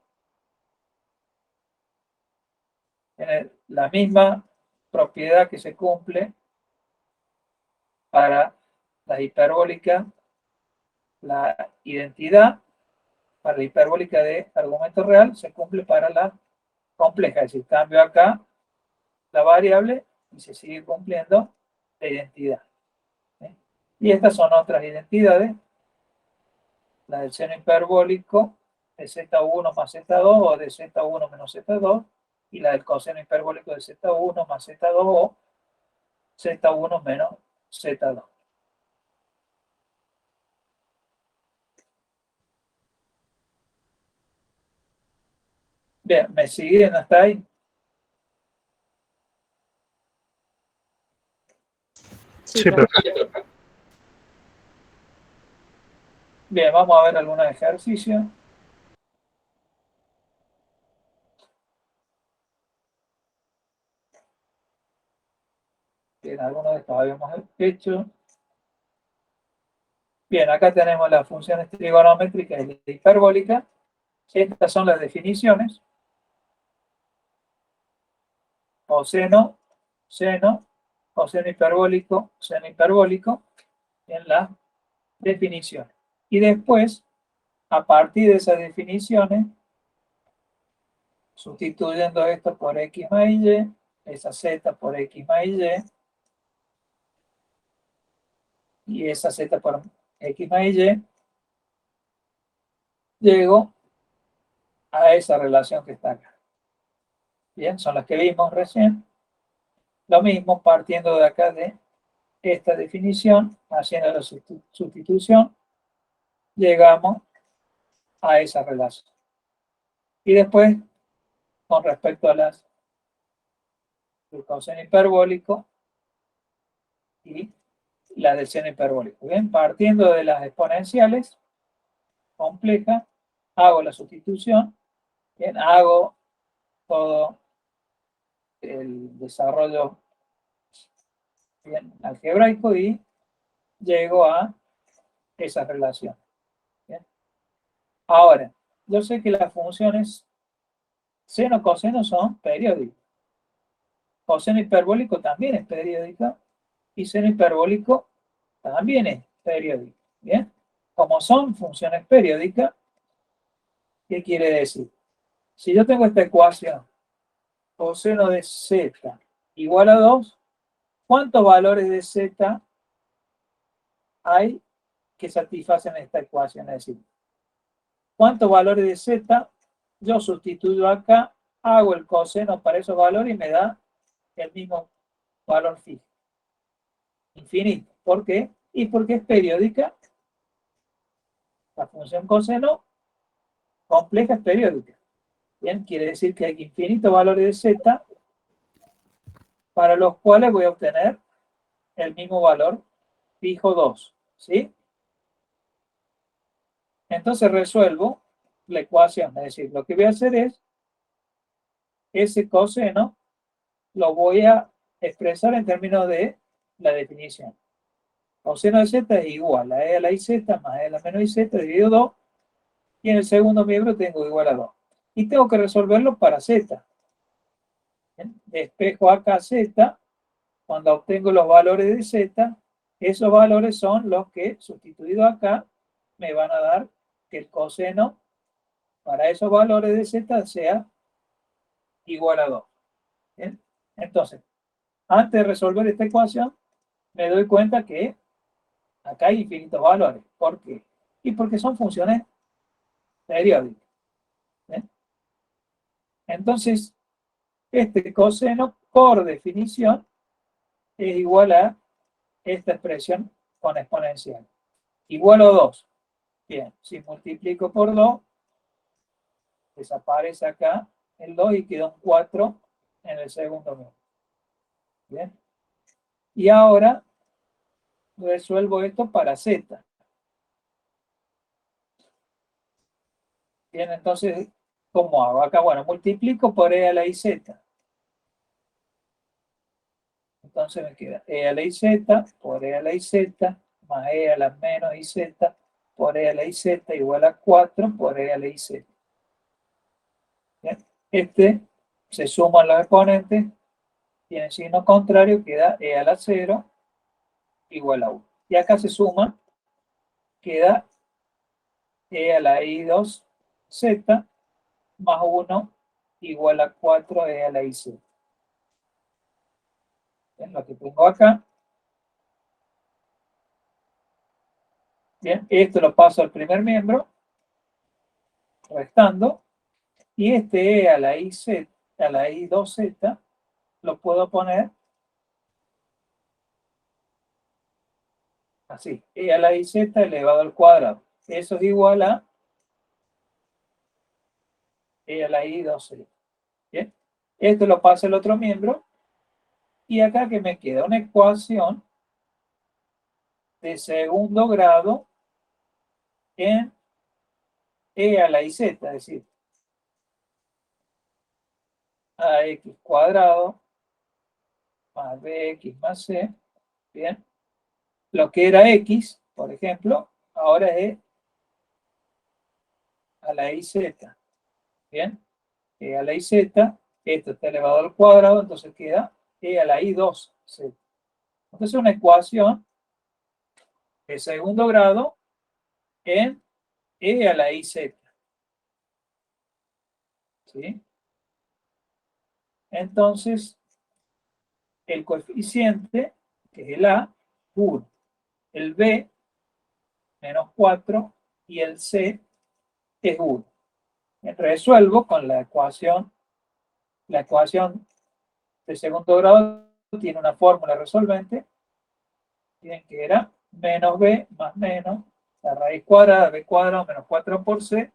Tiene la misma propiedad que se cumple para la hiperbólica, la identidad para la hiperbólica de argumento real se cumple para la compleja. Es decir, cambio acá la variable y se sigue cumpliendo la identidad. ¿Sí? Y estas son otras identidades. La del seno hiperbólico de Z1 más Z2 o de Z1 menos Z2 y la del coseno hiperbólico de Z1 más Z2 o Z1 menos Z2. Bien, ¿me siguen hasta ahí? Sí, Sí, profe. perfecto. Bien, vamos a ver algunos ejercicios. Bien, algunos de estos habíamos hecho. Bien, acá tenemos las funciones trigonométricas y la hiperbólica. Estas son las definiciones. Coseno, seno, coseno hiperbólico, seno hiperbólico, en la definición. Y después, a partir de esas definiciones, sustituyendo esto por x más y, esa z por x más y esa z por x más y, llego a esa relación que está acá. Bien, son las que vimos recién. Lo mismo partiendo de acá de esta definición, haciendo la sustitución, llegamos a esa relación. Y después, con respecto a las del coseno hiperbólico y la del seno hiperbólico. Bien, partiendo de las exponenciales complejas, hago la sustitución, bien, hago todo el desarrollo bien, algebraico y llego a esa relación. Bien. Ahora, yo sé que las funciones seno, coseno son periódicas. Coseno hiperbólico también es periódica y seno hiperbólico también es periódico. Bien, como son funciones periódicas, ¿qué quiere decir? Si yo tengo esta ecuación, coseno de z igual a 2, ¿cuántos valores de z hay que satisfacen esta ecuación? Es decir, ¿cuántos valores de z yo sustituyo acá, hago el coseno para esos valores y me da el mismo valor fijo? Infinito. ¿Por qué? Y porque es periódica. La función coseno compleja es periódica. Bien, quiere decir que hay infinitos valores de z para los cuales voy a obtener el mismo valor fijo 2. ¿Sí? Entonces resuelvo la ecuación. Es decir, lo que voy a hacer es ese coseno lo voy a expresar en términos de la definición. Coseno de z es igual a e a la iz más e a la menos iz dividido 2. Y en el segundo miembro tengo igual a 2. Y tengo que resolverlo para z. Despejo acá z. Cuando obtengo los valores de z, esos valores son los que, sustituido acá, me van a dar que el coseno para esos valores de z sea igual a 2. ¿Bien? Entonces, antes de resolver esta ecuación, me doy cuenta que acá hay infinitos valores. ¿Por qué? Y porque son funciones periódicas. ¿Bien? Entonces, este coseno, por definición, es igual a esta expresión con exponencial. Igual a 2. Bien, si multiplico por 2, desaparece acá el 2 y queda un 4 en el segundo miembro. Bien. Y ahora resuelvo esto para z. Bien, entonces, ¿cómo hago? Acá, bueno, multiplico por e a la iz. Entonces me queda e a la iz por e a la iz más e a la menos iz por e a la iz igual a 4 por e a la iz. Bien, este se suman los exponentes, tiene signo contrario, queda e a la 0 igual a 1. Y acá se suma, queda e a la i2z más 1 igual a 4e a la iz. Bien, lo que tengo acá. Bien, esto lo paso al primer miembro, restando, y este e a la iz, a la i2z, lo puedo poner así, e a la iz elevado al cuadrado. Eso es igual a e a la i2z. Bien, esto lo paso al otro miembro, y acá que me queda una ecuación de segundo grado en e a la iz, es decir, ax cuadrado más bx más c, bien, lo que era x, por ejemplo, ahora es a la iz, bien, e a la iz, esto está elevado al cuadrado, entonces queda e a la i2z. Entonces una ecuación de segundo grado en e a la iz, ¿sí? Entonces, el coeficiente, que es el a, 1, el b, menos 4, y el c es 1. Resuelvo con la ecuación de segundo grado tiene una fórmula resolvente, tienen que era menos b más menos la raíz cuadrada, b cuadrado menos 4 por c,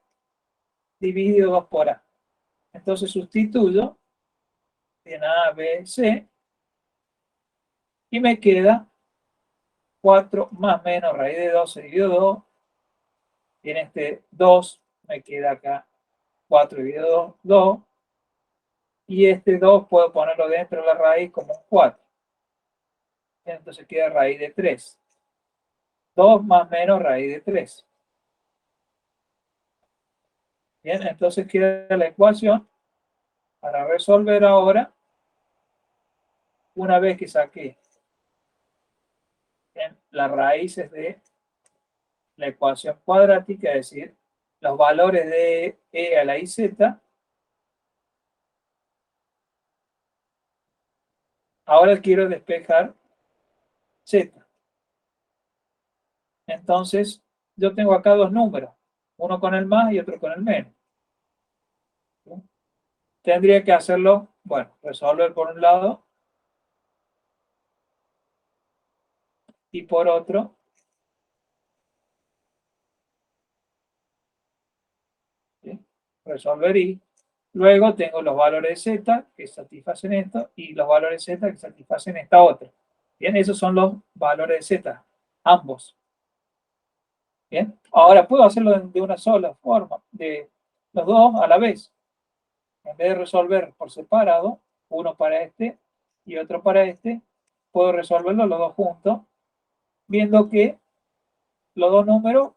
dividido 2 por a. Entonces sustituyo en a, b, c, y me queda 4 más menos raíz de 12 dividido 2, y en este 2 me queda acá 4 dividido 2, 2, y este 2 puedo ponerlo dentro de la raíz como un 4. Entonces queda raíz de 3. 2 más menos raíz de 3. Bien, entonces queda la ecuación para resolver ahora, una vez que saqué en las raíces de la ecuación cuadrática, es decir, los valores de e a la iz, ahora quiero despejar z. Entonces, yo tengo acá dos números, uno con el más y otro con el menos. Tendría que hacerlo, bueno, resolver por un lado y por otro, ¿sí? Resolver y luego tengo los valores z que satisfacen esto y los valores z que satisfacen esta otra. Bien, esos son los valores de z, ambos. Bien, ahora puedo hacerlo de una sola forma, de los dos a la vez. En vez de resolver por separado, uno para este y otro para este, puedo resolverlo los dos juntos, viendo que los dos números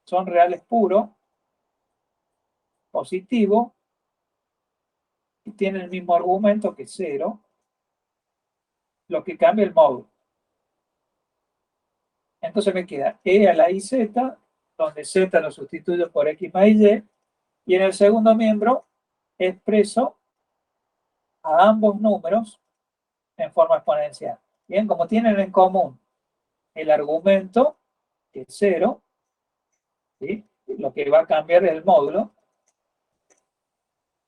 son reales puros, positivos, y tienen el mismo argumento que 0, lo que cambia el módulo. Entonces me queda e a la iz, donde z lo sustituyo por x más y, y en el segundo miembro expreso a ambos números en forma exponencial. Bien, como tienen en común el argumento, que es 0, ¿sí? Lo que va a cambiar es el módulo,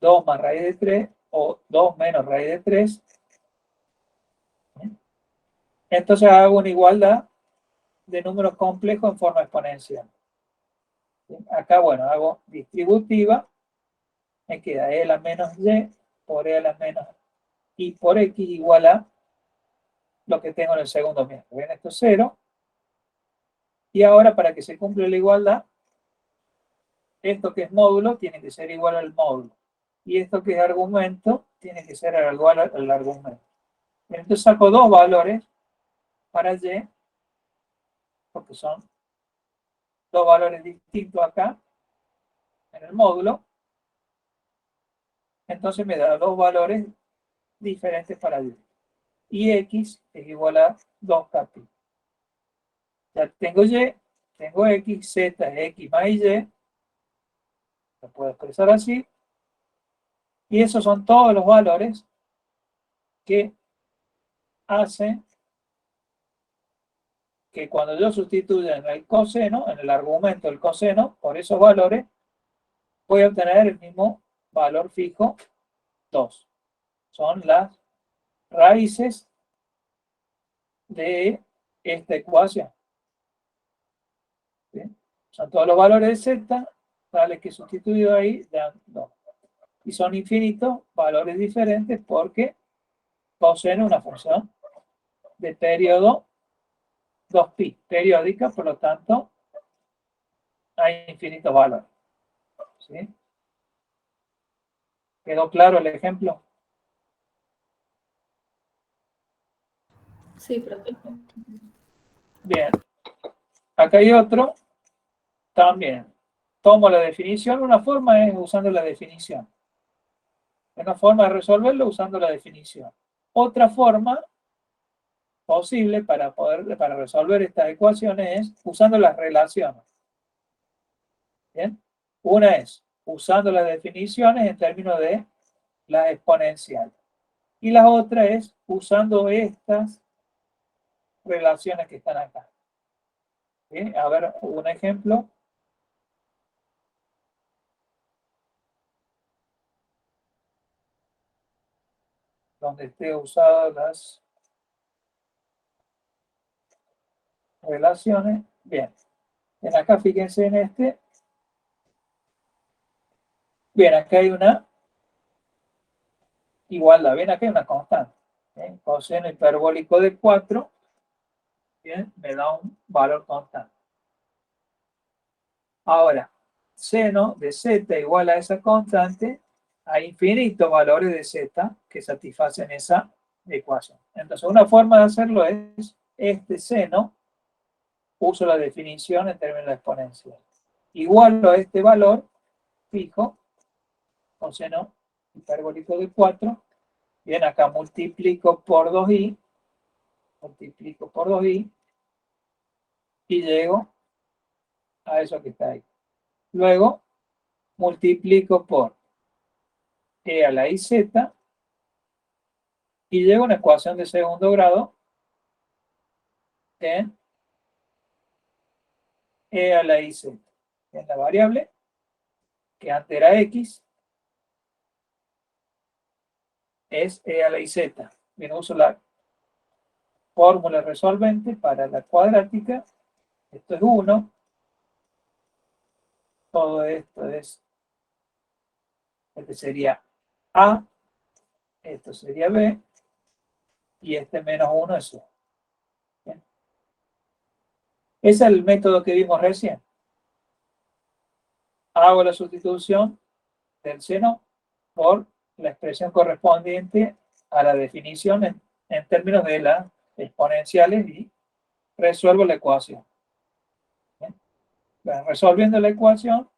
2 más raíz de 3 o 2 menos raíz de 3. Entonces hago una igualdad de números complejos en forma exponencial. Acá, bueno, hago distributiva, me queda e a la menos y por e a la menos y por x igual a lo que tengo en el segundo miembro. ¿Ven? Esto es 0. Y ahora, para que se cumpla la igualdad, esto que es módulo tiene que ser igual al módulo. Y esto que es argumento tiene que ser igual al argumento. Entonces saco dos valores para y, porque son dos valores distintos acá en el módulo. Entonces me da dos valores diferentes para y. Y x es igual a 2 capi. Ya tengo y, tengo x, z es x más y. Lo puedo expresar así. Y esos son todos los valores que hacen que cuando yo sustituya en el coseno, en el argumento del coseno, por esos valores, voy a obtener el mismo valor fijo 2. Son las raíces de esta ecuación. ¿Sí? Son todos los valores de z, tales que sustituido ahí dan 2. Y son infinitos valores diferentes porque coseno es una función de periodo 2pi, periódica, por lo tanto, hay infinitos valores. ¿Sí? ¿Quedó claro el ejemplo? Sí, profe. Bien. Acá hay otro. También. Tomo la definición. Una forma es usando la definición. Una forma de resolverlo usando la definición. Otra forma posible para resolver estas ecuaciones es usando las relaciones. ¿Bien? Una es usando las definiciones en términos de las exponenciales. Y la otra es usando estas relaciones que están acá. ¿Bien? A ver, un ejemplo. Donde esté usadas las relaciones. Bien. En acá, fíjense en este. Bien, acá hay una igualdad. Bien, acá hay una constante. Bien, coseno hiperbólico de 4. Bien, me da un valor constante. Ahora, seno de z igual a esa constante, hay infinitos valores de z que satisfacen esa ecuación. Entonces, una forma de hacerlo es este seno, uso la definición en términos de exponencial. Igual a este valor fijo, coseno hiperbólico de 4. Bien, acá multiplico por 2i, y llego a eso que está ahí. Luego, multiplico por e a la iz, y llego a una ecuación de segundo grado en e a la iz. En la variable, que antes era x, es e a la iz. Bien, uso la fórmula resolvente para la cuadrática. Esto es 1. Todo esto es, este sería a, esto sería b, y este menos 1 es 1. Bien. Ese es el método que vimos recién. Hago la sustitución del seno por la expresión correspondiente a la definición en términos de las exponenciales y resuelvo la ecuación. ¿Bien? Resolviendo la ecuación,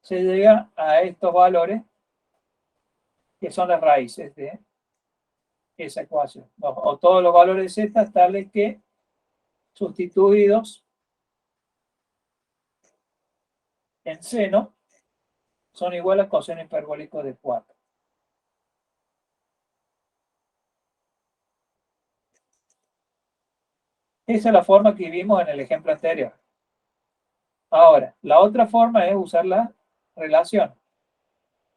se llega a estos valores que son las raíces de esa ecuación. O todos los valores de z tales que sustituidos en seno son iguales a coseno hiperbólico de 4. Esa es la forma que vimos en el ejemplo anterior. Ahora, la otra forma es usar la relación.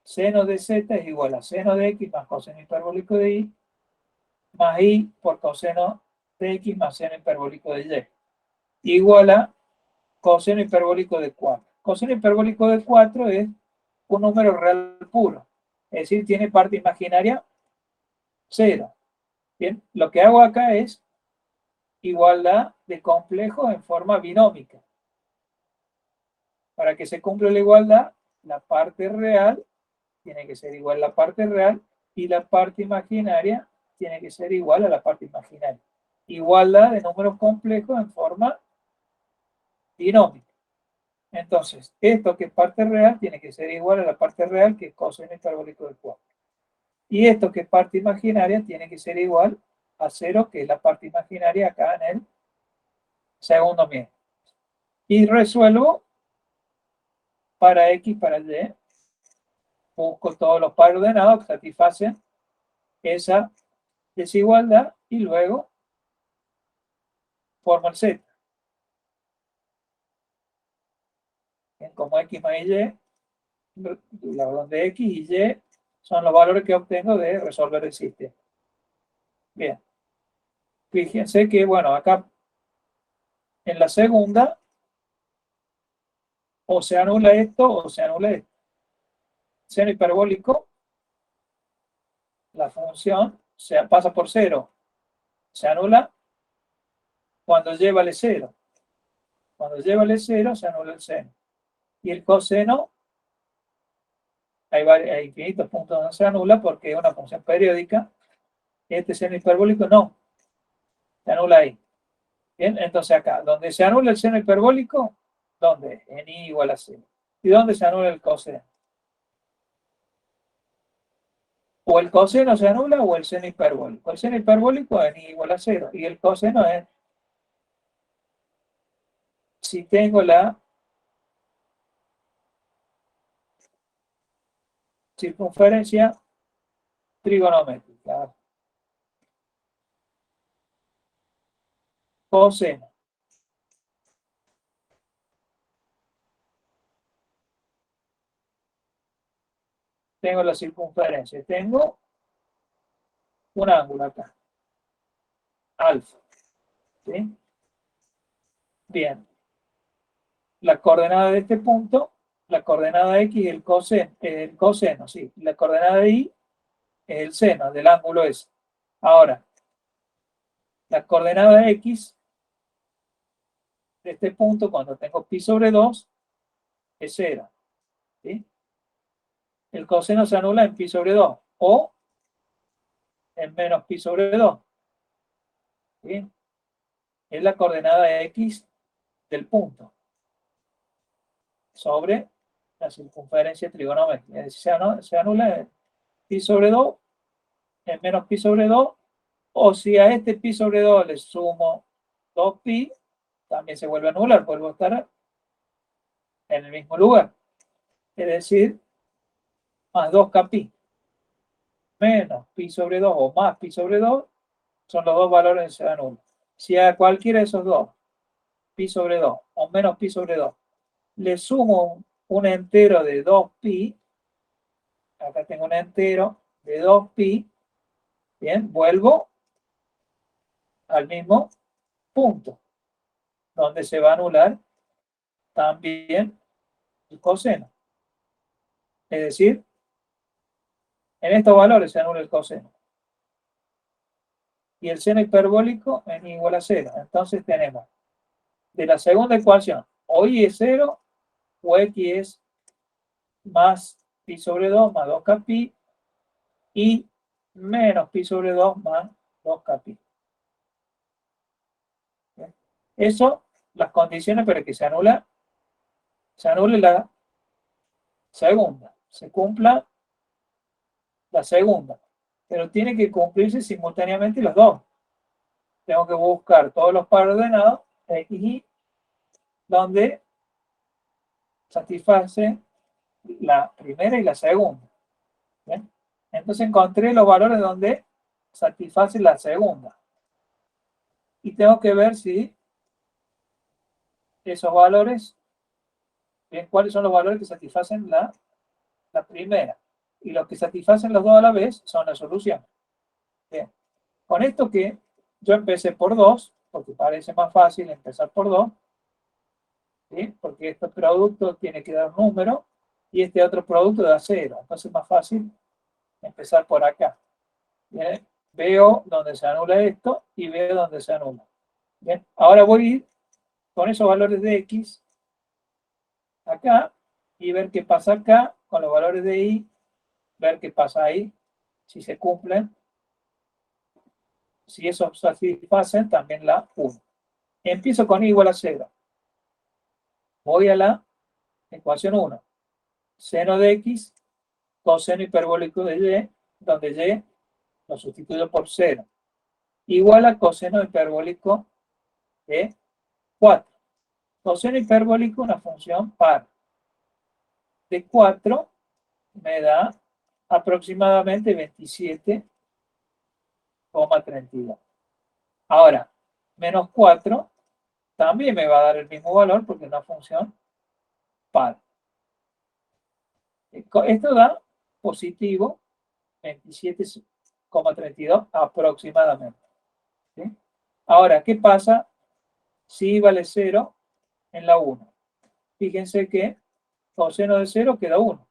Seno de z es igual a seno de x más coseno hiperbólico de y, más y por coseno de x más seno hiperbólico de y, igual a coseno hiperbólico de 4. Coseno hiperbólico de 4 es un número real puro, es decir, tiene parte imaginaria 0. Bien, lo que hago acá es igualdad de complejos en forma binómica. para que se cumpla la igualdad, la parte real tiene que ser igual a la parte real y la parte imaginaria tiene que ser igual a la parte imaginaria. Igualdad de números complejos en forma binómica. Entonces, esto que es parte real tiene que ser igual a la parte real, que es coseno hiperbólico del 4. Y esto que es parte imaginaria tiene que ser igual a 0, que es la parte imaginaria acá en el segundo miembro. Y resuelvo para X, para Y. Busco todos los pares ordenados que satisfacen esa desigualdad y luego formo el Z. Como X más Y, donde X y Y son los valores que obtengo de resolver el sistema. Bien. Fíjense que, bueno, acá en la segunda, o se anula esto o se anula esto. Seno hiperbólico, la función se pasa por 0. Se anula cuando lleva el 0. Cuando lleva el 0, se anula el seno. Y el coseno, hay infinitos puntos donde se anula porque es una función periódica. Este seno hiperbólico no. Se anula ahí. Bien, entonces acá, donde se anula el seno hiperbólico, ¿dónde? En I igual a 0. ¿Y dónde se anula el coseno? O el coseno se anula o el seno hiperbólico. El seno hiperbólico es I igual a 0. Y el coseno es, si tengo la circunferencia trigonométrica. Coseno. Tengo la circunferencia. Tengo un ángulo acá. Alfa. ¿Sí? Bien. La coordenada de este punto, la coordenada X es el coseno, sí. La coordenada de Y es el seno del ángulo S. Ahora, la coordenada X de este punto, cuando tengo pi sobre 2, es 0. ¿Sí? El coseno se anula en pi sobre 2 o en menos pi sobre 2. ¿Sí? Es la coordenada X del punto sobre la circunferencia trigonométrica. Es decir, se anula en pi sobre 2 en menos pi sobre 2, o si a este pi sobre 2 le sumo 2pi, también se vuelve a anular, vuelvo a estar en el mismo lugar. Es decir, más 2kpi menos pi sobre 2 o más pi sobre 2 son los dos valores que se anulan. Si a cualquiera de esos dos, pi sobre 2 o menos pi sobre 2, le sumo un entero de 2pi, acá tengo un entero de 2pi, bien, vuelvo al mismo punto, donde se va a anular también el coseno. Es decir, en estos valores se anula el coseno. Y el seno hiperbólico es igual a 0. Entonces tenemos de la segunda ecuación, o y es 0, o x es más pi sobre 2 más 2kpi, y menos pi sobre 2 más 2kpi. Eso, las condiciones para que se anule la segunda, se cumpla la segunda, pero tiene que cumplirse simultáneamente los dos. Tengo que buscar todos los pares ordenados X y donde satisface la primera y la segunda. ¿Bien? Entonces encontré los valores donde satisface la segunda. Y tengo que ver si esos valores, bien, cuáles son los valores que satisfacen la primera. Y los que satisfacen los dos a la vez son la solución. Bien. Con esto que yo empecé por 2, porque parece más fácil empezar por 2, ¿sí? Porque este producto tiene que dar un número y este otro producto da 0. Entonces es más fácil empezar por acá. Bien. Veo donde se anula esto y veo donde se anula. Bien. Ahora voy a ir con esos valores de X acá y ver qué pasa acá con los valores de i, ver qué pasa ahí, si se cumplen, si eso satisfacen también la 1. Empiezo con i igual a 0. Voy a la ecuación 1. Seno de x, coseno hiperbólico de y, donde y lo sustituyo por 0. Igual a coseno hiperbólico de 4. Coseno hiperbólico, una función par. De 4 me da aproximadamente 27,32. Ahora, menos 4 también me va a dar el mismo valor porque es una función par. Esto da positivo 27,32 aproximadamente. ¿Sí? Ahora, ¿qué pasa si i vale 0 en la 1? Fíjense que coseno de 0 queda 1.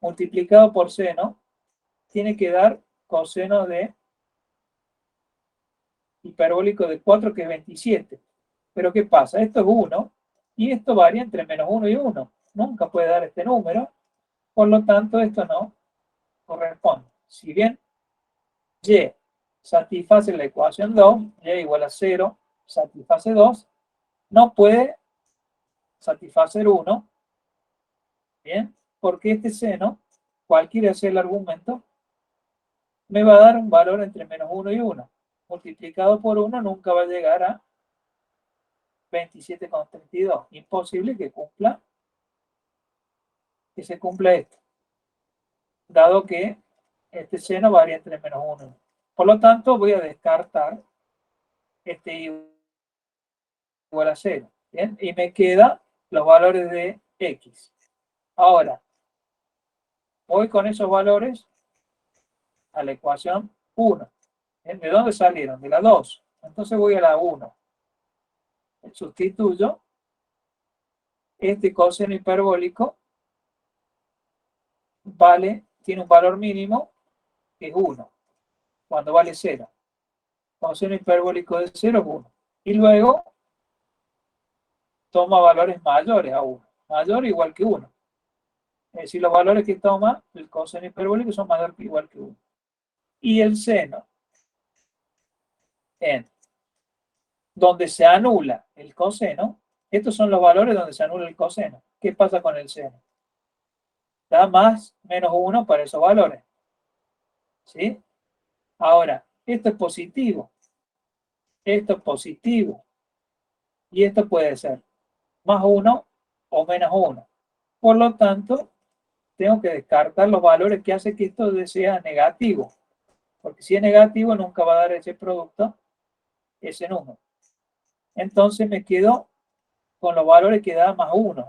Multiplicado por seno tiene que dar coseno de hiperbólico de 4, que es 27. Pero ¿qué pasa? Esto es 1 y esto varía entre menos 1 y 1. Nunca puede dar este número, por lo tanto esto no corresponde. Si bien y satisface la ecuación 2, y igual a 0, satisface 2, no puede satisfacer 1, ¿bien? Porque este seno, cualquiera sea el argumento, me va a dar un valor entre menos 1 y 1. Multiplicado por 1 nunca va a llegar a 27,32. Imposible que se cumpla esto, dado que este seno varía entre menos 1 y 1. Por lo tanto, voy a descartar este igual a 0. ¿Bien? Y me quedan los valores de x. Ahora, voy con esos valores a la ecuación 1. ¿Bien? ¿De dónde salieron? De la 2. Entonces voy a la 1. Sustituyo este coseno hiperbólico, tiene un valor mínimo que es 1, cuando vale 0. Coseno hiperbólico de 0 es 1. Y luego toma valores mayores a 1. Mayor o igual que 1. Es decir, los valores que toma el coseno hiperbólico son mayor o igual que 1. Y el seno, en donde se anula el coseno, estos son los valores donde se anula el coseno. ¿Qué pasa con el seno? Da más menos 1 para esos valores. ¿Sí? Ahora, esto es positivo. Esto es positivo. Y esto puede ser más 1 o menos 1. Por lo tanto, tengo que descartar los valores que hacen que esto sea negativo. Porque si es negativo, nunca va a dar ese producto, ese número. Entonces me quedo con los valores que da más 1.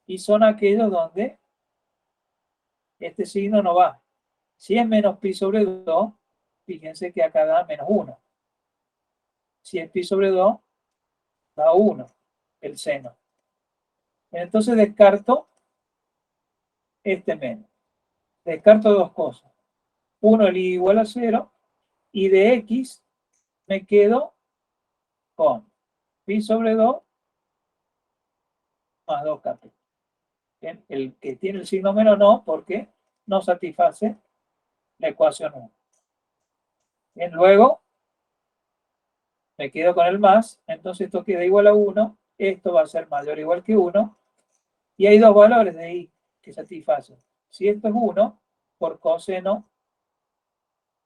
Y son aquellos donde este signo no va. Si es menos pi sobre 2, fíjense que acá da menos 1. Si es pi sobre 2, da 1 el seno. Entonces descarto este menos. Descarto dos cosas. Uno, el i igual a 0, y de x me quedo con pi sobre 2 más 2kp. Bien, el que tiene el signo menos no, porque no satisface la ecuación 1. Bien, luego me quedo con el más, entonces esto queda igual a 1, esto va a ser mayor o igual que 1, y hay dos valores de i que satisfacen. Si esto es 1, por coseno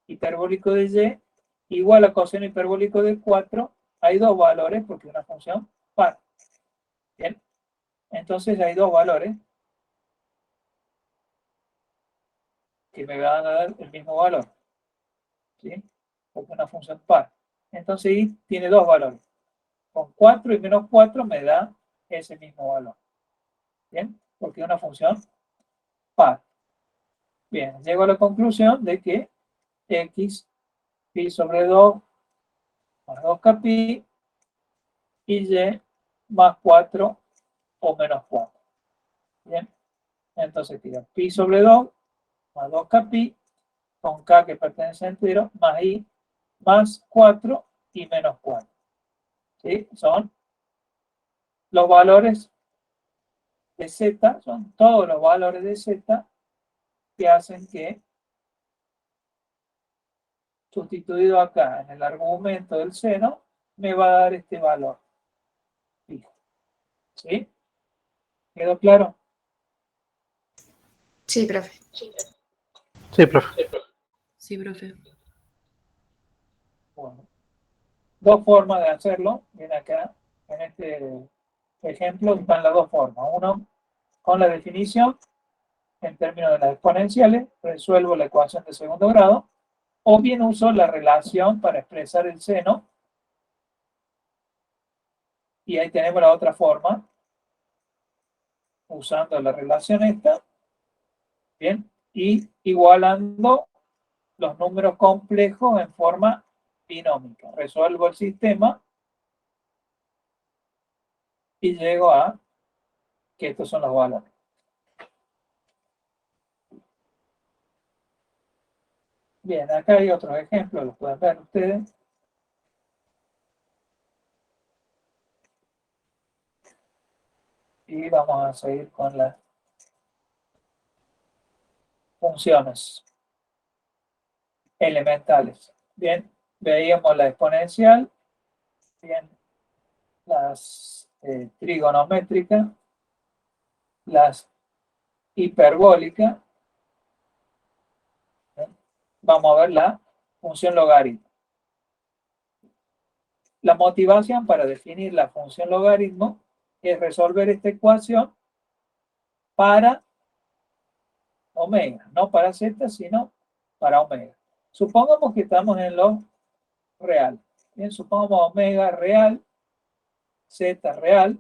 hiperbólico de y, igual a coseno hiperbólico de 4, hay dos valores porque es una función par. Bien, entonces hay dos valores que me van a dar el mismo valor, ¿sí? Porque es una función par. Entonces i tiene dos valores. Con 4 y menos 4 me da ese mismo valor. Bien, porque es una función par. Bien, llego a la conclusión de que x pi sobre 2 más 2kpi y y más 4 o menos 4. Bien, entonces tiro pi sobre 2 más 2kpi con k que pertenece a entero más i más 4 y menos 4. ¿Sí? Son los valores de z son todos los valores de z que hacen que, sustituido acá en el argumento del seno, me va a dar este valor. ¿Sí? ¿Quedó claro? Sí, profe. Sí, profe. Sí, profe. Bueno, dos formas de hacerlo. Bien, acá, en este ejemplo, están las dos formas. Uno, con la definición, en términos de las exponenciales, resuelvo la ecuación de segundo grado, o bien uso la relación para expresar el seno, y ahí tenemos la otra forma, usando la relación esta, bien, y igualando los números complejos en forma binómica. Resuelvo el sistema y llego a que estos son los valores. Bien, acá hay otros ejemplos, los pueden ver ustedes. Y vamos a seguir con las funciones elementales. Bien, veíamos la exponencial, bien, las trigonométricas, las hiperbólicas. Bien, vamos a ver la función logaritmo. La motivación para definir la función logaritmo es resolver esta ecuación para omega, no para z, sino para omega. Supongamos que estamos en lo real. Bien, supongamos omega real, z real,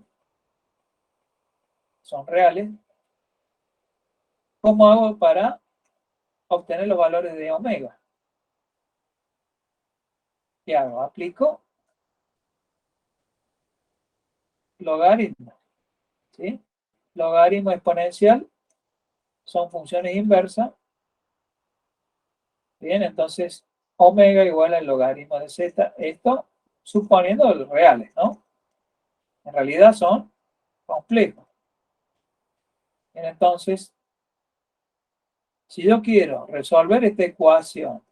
son reales. ¿Cómo hago para obtener los valores de omega? ¿Qué hago? Aplico logaritmo. ¿Sí? Logaritmo exponencial son funciones inversas. Bien, entonces omega igual al logaritmo de z. Esto suponiendo los reales, ¿no? En realidad son complejos. Bien, entonces, si yo quiero resolver esta ecuación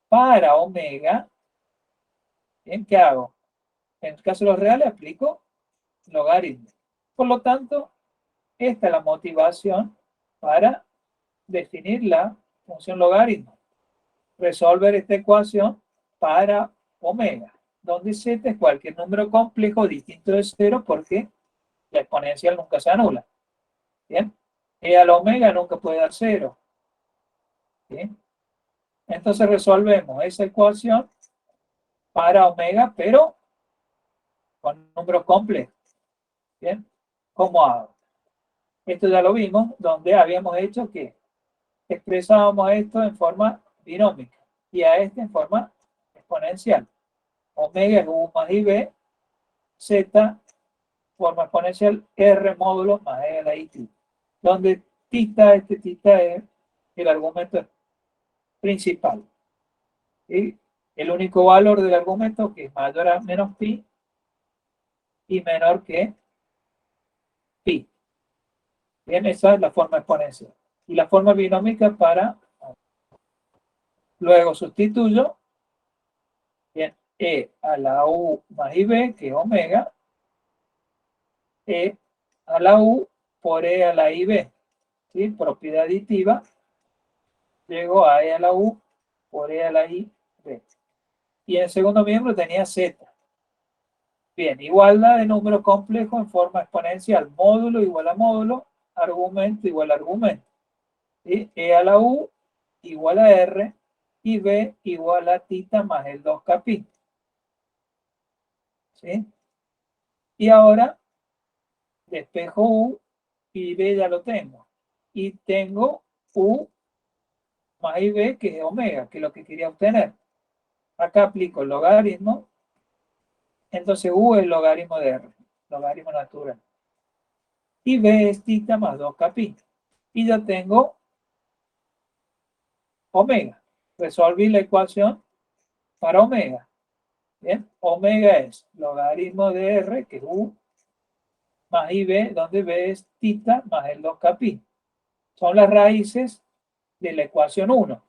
para omega, ¿bien? ¿Qué hago? En el caso de los reales aplico logaritmo. Por lo tanto, esta es la motivación para definir la función logaritmo. Resolver esta ecuación para omega, donde z es cualquier número complejo distinto de 0 porque la exponencial nunca se anula. ¿Bien? E a la omega nunca puede dar 0. ¿Bien? Entonces resolvemos esa ecuación para omega, pero con números complejos. ¿Bien? ¿Cómo hago? Esto ya lo vimos, donde habíamos hecho que expresábamos esto en forma binómica y a este en forma exponencial. Omega es u más ib, z, forma exponencial, r módulo más e a la i t. Donde tita es el argumento principal. ¿Sí? El único valor del argumento que es mayor a menos pi y menor que pi. Bien, esa es la forma exponencial. Y la forma binómica para... Luego sustituyo, bien, e a la u más ib, que es omega, e a la u por e a la ib. ¿Sí? Propiedad aditiva. Llego a e a la u por e a la ib. Y en el segundo miembro tenía z. Bien, igualdad de número complejo en forma exponencial. Módulo igual a módulo, argumento igual a argumento. ¿Sí? E a la u igual a r y b igual a tita más el 2k pi. ¿Sí? Y ahora despejo u y b ya lo tengo. Y tengo u más ib, que es omega, que es lo que quería obtener. Acá aplico el logaritmo. Entonces u es el logaritmo de r, logaritmo natural. Y b es tita más 2k pi. Y ya tengo omega. Resolví la ecuación para omega. Bien, omega es logaritmo de r, que es u, más IB, donde B es tita más el 2K pi. Son las raíces de la ecuación 1.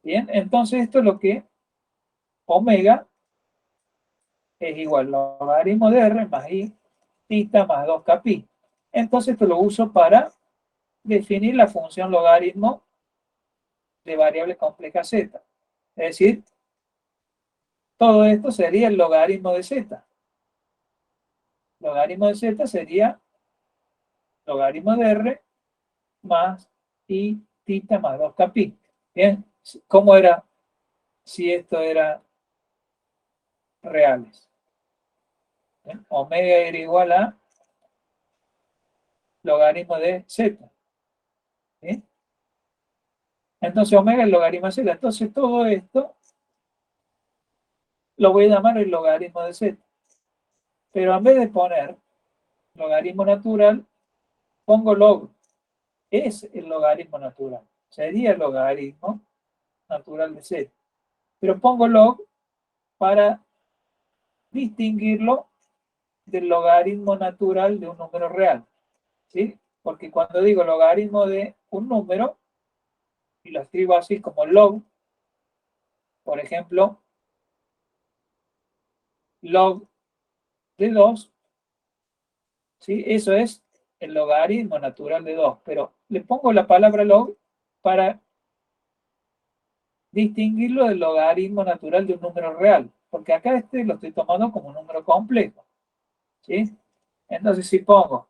Bien, entonces esto es lo que omega es igual a logaritmo de R más I tita más 2K pi. Entonces esto lo uso para definir la función logaritmo de variable compleja z. Es decir, todo esto sería el logaritmo de z. Logaritmo de z sería logaritmo de R más I tita más 2K pi. Bien, ¿cómo era si esto era reales? Bien, omega era igual a logaritmo de z. ¿Sí? Entonces omega es logaritmo de z. Entonces todo esto lo voy a llamar el logaritmo de z. Pero en vez de poner logaritmo natural, pongo log. Es el logaritmo natural. Sería el logaritmo natural de z. Pero pongo log para distinguirlo del logaritmo natural de un número real. ¿Sí? Porque cuando digo logaritmo de un número, y lo escribo así como log, por ejemplo, log de 2, ¿sí? Eso es el logaritmo natural de 2, pero le pongo la palabra log para distinguirlo del logaritmo natural de un número real, porque acá este lo estoy tomando como un número complejo, ¿sí? Entonces si pongo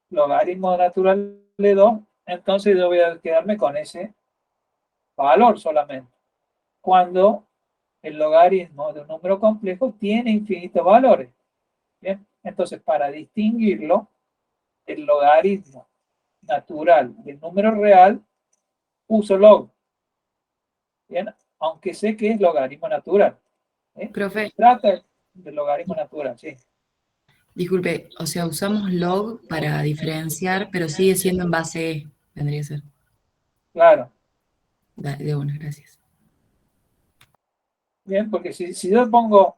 logaritmo natural de 2, entonces yo voy a quedarme con ese valor solamente. Cuando el logaritmo de un número complejo tiene infinitos valores. ¿Bien? Entonces, para distinguirlo, el logaritmo natural del número real, uso log. ¿Bien? Aunque sé que es logaritmo natural. Profe, Trata del logaritmo natural, sí. disculpe, o sea, usamos log para diferenciar, pero sigue siendo en base E, vendría a ser. Claro. De una, gracias. Bien, porque si yo pongo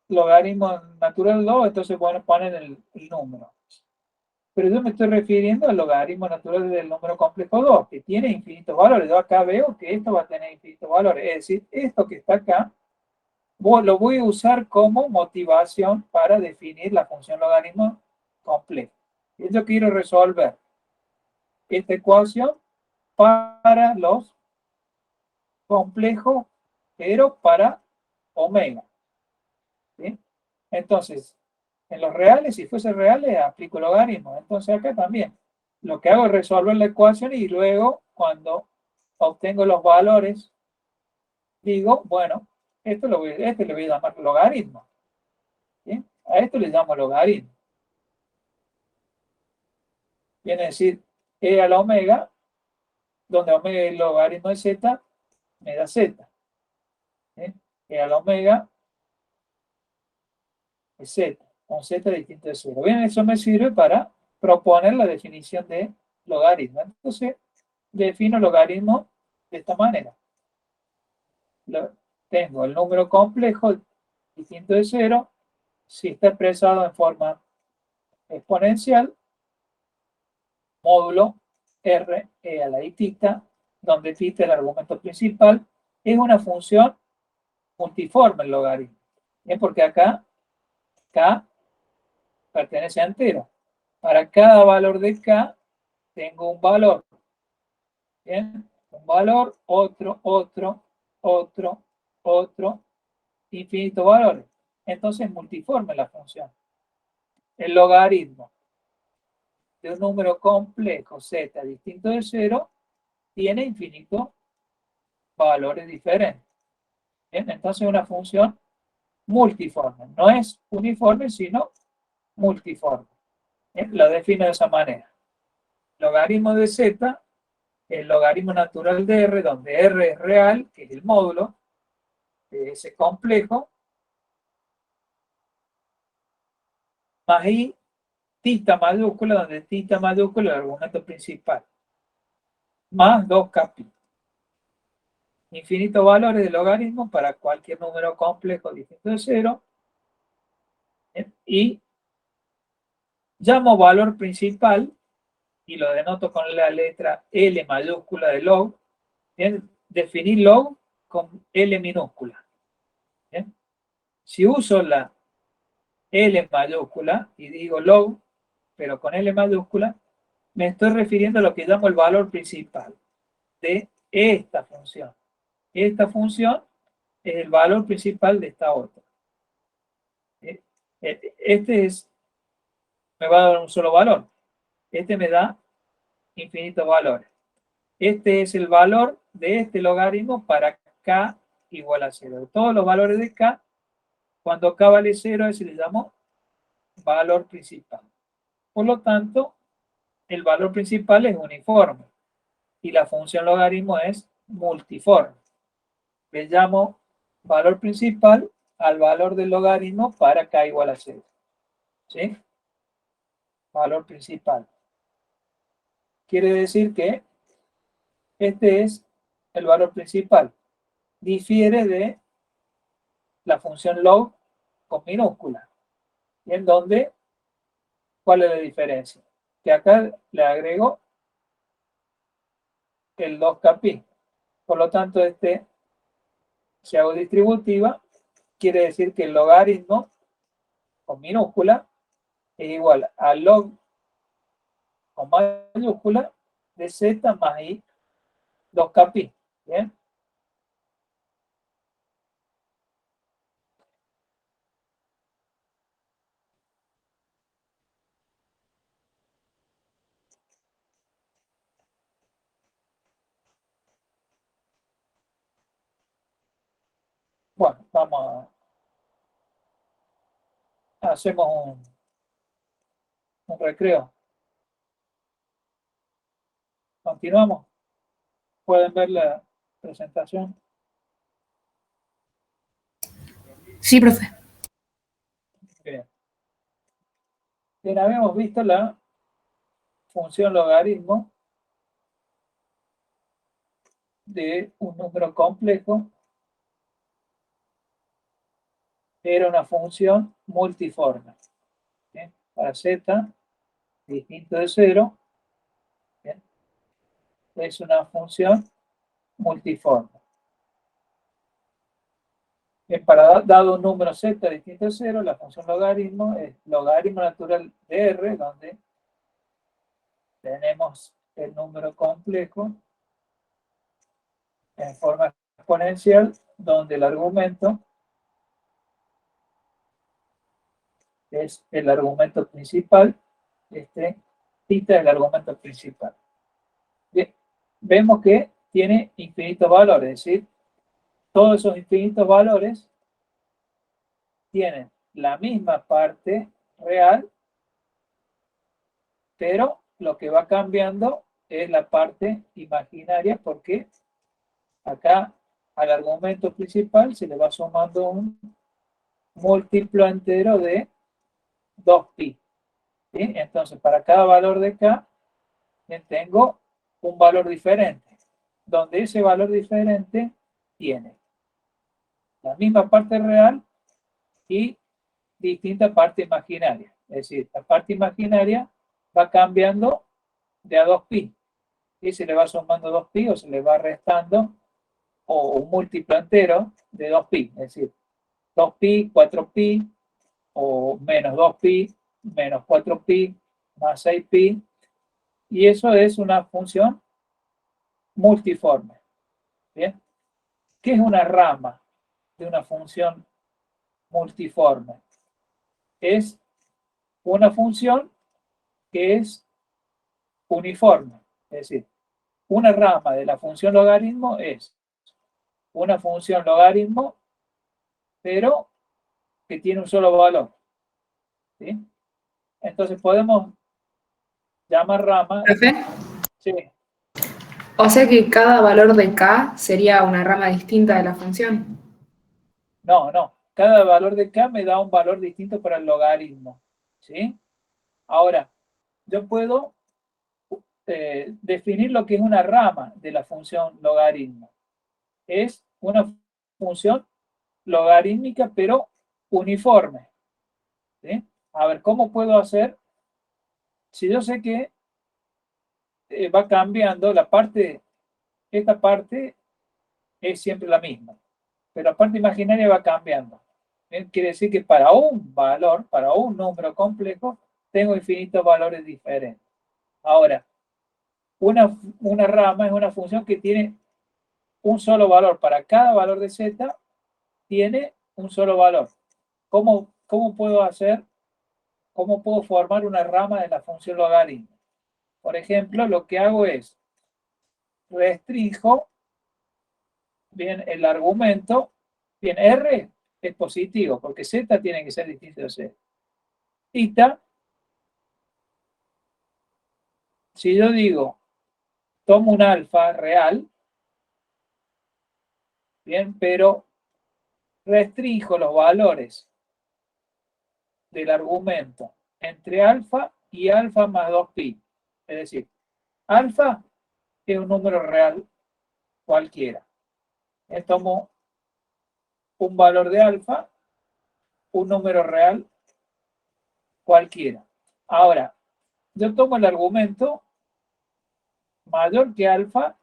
logaritmo natural 2, entonces bueno, ponen el número. Pero yo me estoy refiriendo al logaritmo natural del número complejo 2, que tiene infinitos valores. Yo acá veo que esto va a tener infinitos valores. Es decir, esto que está acá, lo voy a usar como motivación para definir la función logaritmo complejo. Y yo quiero resolver esta ecuación para los complejos, pero para omega. ¿Sí? Entonces, en los reales, si fuese reales, aplico logaritmo. Entonces acá también. Lo que hago es resolver la ecuación y luego, cuando obtengo los valores, digo, bueno, este le voy a llamar logaritmo. ¿Sí? A esto le llamo logaritmo. Viene a decir, e a la omega, donde omega es el logaritmo de z, me da z. ¿Sí? E a la omega es z, con z distinto de 0. Bien, eso me sirve para proponer la definición de logaritmo. Entonces, defino logaritmo de esta manera. Tengo el número complejo distinto de 0, si está expresado en forma exponencial, módulo R e a la i tita, donde tita es el argumento principal, es una función multiforme el logaritmo. ¿Bien? Porque acá K pertenece a entero. Para cada valor de K tengo un valor. ¿Bien? Un valor, otro, infinitos valores. Entonces multiforme la función. El logaritmo de un número complejo z distinto de 0 tiene infinitos valores diferentes. ¿Bien? Entonces es una función multiforme. No es uniforme, sino multiforme. ¿Bien? Lo defino de esa manera. Logaritmo de z, el logaritmo natural de R, donde R es real, que es el módulo de ese complejo, más I tita mayúscula, donde tita mayúscula es el argumento principal, más 2K pi. Infinitos valores de logaritmo para cualquier número complejo distinto de 0. Y llamo valor principal, y lo denoto con la letra L mayúscula de log. Bien, definir log con L minúscula. Bien. Si uso la L mayúscula y digo log, pero con L mayúscula, me estoy refiriendo a lo que llamo el valor principal de esta función. Esta función es el valor principal de esta otra. Este me va a dar un solo valor. Este me da infinitos valores. Este es el valor de este logaritmo para k igual a 0. Todos los valores de k, cuando k vale 0, a ese le llamo valor principal. Por lo tanto, el valor principal es uniforme y la función logaritmo es multiforme. Le llamo valor principal al valor del logaritmo para k igual a 0. ¿Sí? Valor principal. Quiere decir que este es el valor principal. Difiere de la función log con minúscula. ¿Y en dónde? ¿Cuál es la diferencia? Que acá le agrego el 2kπ. Por lo tanto, si hago distributiva, quiere decir que el logaritmo con minúscula es igual a log con mayúscula de z más i 2kπ. ¿Bien? Bueno, hacemos un recreo. Continuamos. ¿Pueden ver la presentación? Sí, profe. Bien. Bien, habíamos visto la función logaritmo de un número complejo. Era una función multiforme. ¿Bien? Para z distinto de 0, ¿bien? Es una función multiforme. Bien, dado un número z distinto de 0, la función logaritmo es logaritmo natural de r, donde tenemos el número complejo en forma exponencial, donde el argumento es el argumento principal, θ es el argumento principal. Bien, vemos que tiene infinitos valores, es decir, todos esos infinitos valores tienen la misma parte real, pero lo que va cambiando es la parte imaginaria, porque acá al argumento principal se le va sumando un múltiplo entero de 2pi. ¿Sí? Entonces, para cada valor de k, tengo un valor diferente, donde ese valor diferente tiene la misma parte real y distinta parte imaginaria. Es decir, la parte imaginaria va cambiando de a 2pi. Y se le va sumando 2pi o se le va restando, o un múltiplo entero de 2pi. Es decir, 2pi, 4pi, o menos 2pi, menos 4pi, más 6pi. Y eso es una función multiforme. ¿Bien? ¿Qué es una rama de una función multiforme? Es una función que es uniforme. Es decir, una rama de la función logaritmo es una función logaritmo, pero que tiene un solo valor. ¿Sí? Entonces podemos llamar rama. ¿Profe? Sí. O sea que cada valor de k sería una rama distinta de la función. No. Cada valor de k me da un valor distinto para el logaritmo. ¿Sí? Ahora, yo puedo definir lo que es una rama de la función logaritmo. Es una función logarítmica, pero uniforme. ¿Sí? A ver, ¿cómo puedo hacer? Si yo sé que va cambiando la parte, esta parte es siempre la misma, pero la parte imaginaria va cambiando. Quiere decir que para un valor, para un número complejo, tengo infinitos valores diferentes. Ahora, una rama es una función que tiene un solo valor. Para cada valor de z, tiene un solo valor. ¿Cómo puedo hacer? ¿Cómo puedo formar una rama de la función logaritmo? Por ejemplo, lo que hago es restringo bien el argumento. Bien, R es positivo porque z tiene que ser distinto de z. Theta, si yo digo, tomo un alfa real, bien, pero restringo los valores del argumento entre alfa y alfa más 2pi. Es decir, alfa es un número real cualquiera. Tomo un valor de alfa, un número real cualquiera. Ahora, yo tomo el argumento mayor que alfa,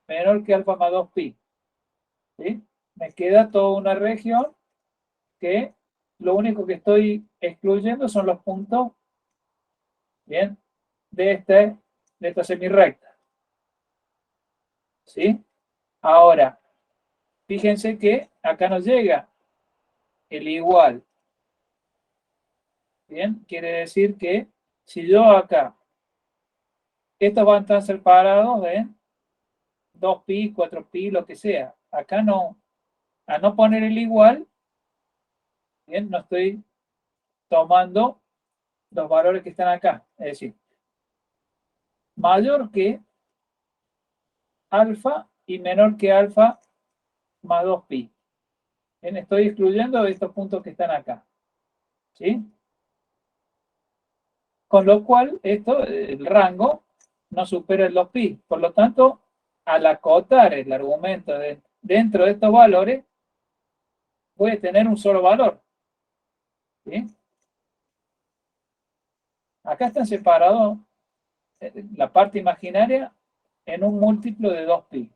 menor que alfa más 2pi. ¿Sí? Me queda toda una región que lo único que estoy excluyendo son los puntos, bien, de esta semirrecta. ¿Sí? Ahora, fíjense que acá nos llega el igual. Bien, quiere decir que si yo acá, estos van a estar separados en 2pi, 4pi, lo que sea. Acá no, a no poner el igual, bien, no estoy tomando los valores que están acá. Es decir, mayor que alfa y menor que alfa más 2pi. Bien, estoy excluyendo estos puntos que están acá. ¿Sí? Con lo cual, el rango no supera el 2pi. Por lo tanto, al acotar el argumento dentro de estos valores, voy a tener un solo valor. ¿Sí? Acá están separados la parte imaginaria en un múltiplo de 2pi.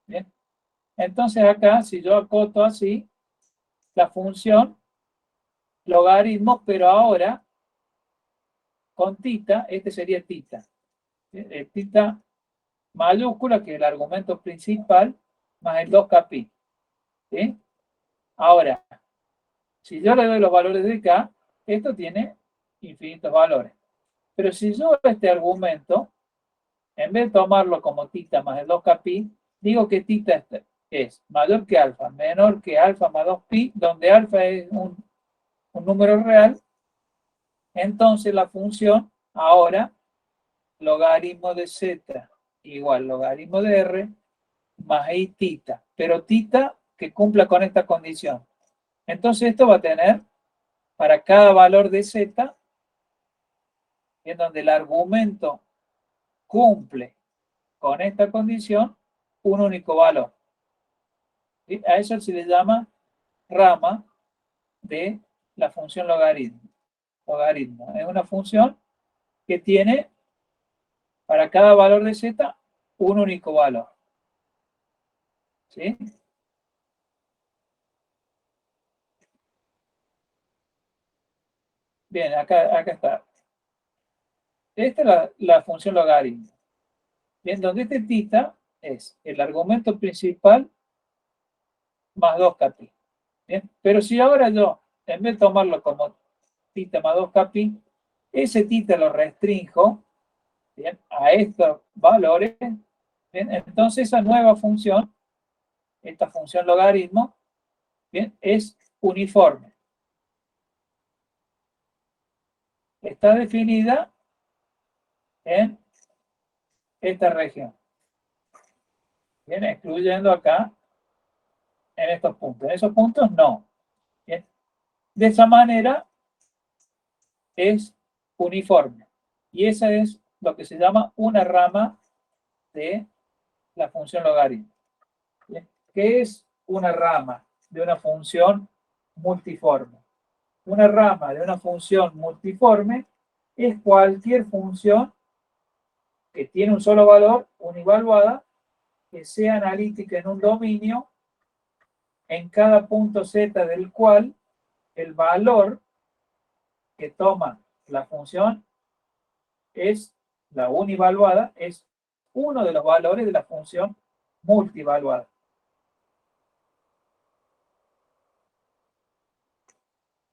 ¿Bien? Entonces acá, si yo acoto así, la función logaritmo, pero ahora con tita, este sería tita. ¿Sí? Tita mayúscula, que es el argumento principal, más el 2kpi. ¿Sí? Ahora, si yo le doy los valores de k, esto tiene infinitos valores. Pero si yo este argumento, en vez de tomarlo como tita más el 2kpi, digo que tita es mayor que alfa, menor que alfa más 2pi, donde alfa es un número real, entonces la función ahora, logaritmo de z igual logaritmo de r más i tita, pero tita que cumpla con esta condición. Entonces esto va a tener para cada valor de z, en donde el argumento cumple con esta condición, un único valor. ¿Sí? A eso se le llama rama de la función logaritmo. Es una función que tiene para cada valor de z un único valor. ¿Sí? Bien, acá está. Esta es la función logaritmo. Bien, donde este tita es el argumento principal más 2kpi. Bien, pero si ahora yo, en vez de tomarlo como tita más 2kpi, ese tita lo restringo, bien, a estos valores, bien, entonces esa nueva función, esta función logaritmo, bien, es uniforme. Está definida en esta región. Bien, excluyendo acá en estos puntos. En esos puntos no. Bien. De esa manera es uniforme. Y esa es lo que se llama una rama de la función logaritmo. ¿Bien? ¿Qué es una rama de una función multiforme? una rama de una función multiforme es cualquier función que tiene un solo valor, univaluada, que sea analítica en un dominio, en cada punto z del cual el valor que toma la función es la univaluada, es uno de los valores de la función multivaluada.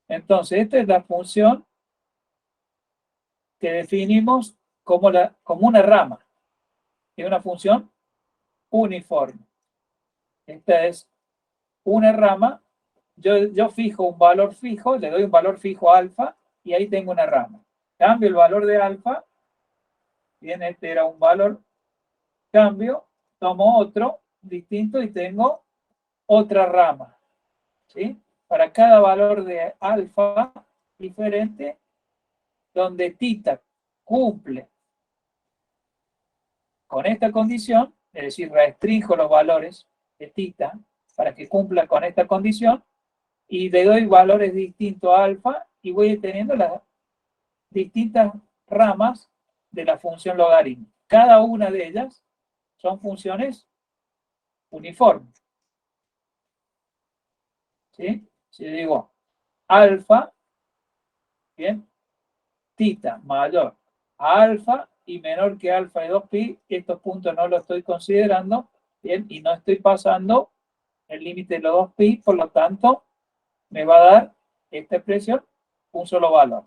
Entonces, esta es la función que definimos como una rama, es una función uniforme. Esta es una rama, yo fijo un valor fijo, le doy un valor fijo alfa, y ahí tengo una rama. Cambio el valor de alfa, bien, este era un valor, cambio, tomo otro distinto y tengo otra rama, ¿sí? Para cada valor de alfa diferente, donde tita cumple con esta condición, es decir, restringo los valores de tita para que cumpla con esta condición, y le doy valores distintos a alfa, y voy teniendo las distintas ramas de la función logaritmo. Cada una de ellas son funciones uniformes. ¿Sí? Si digo alfa, bien, tita mayor a alfa y menor que alfa de 2pi, estos puntos no los estoy considerando, bien, y no estoy pasando el límite de los 2pi, por lo tanto, me va a dar esta expresión un solo valor.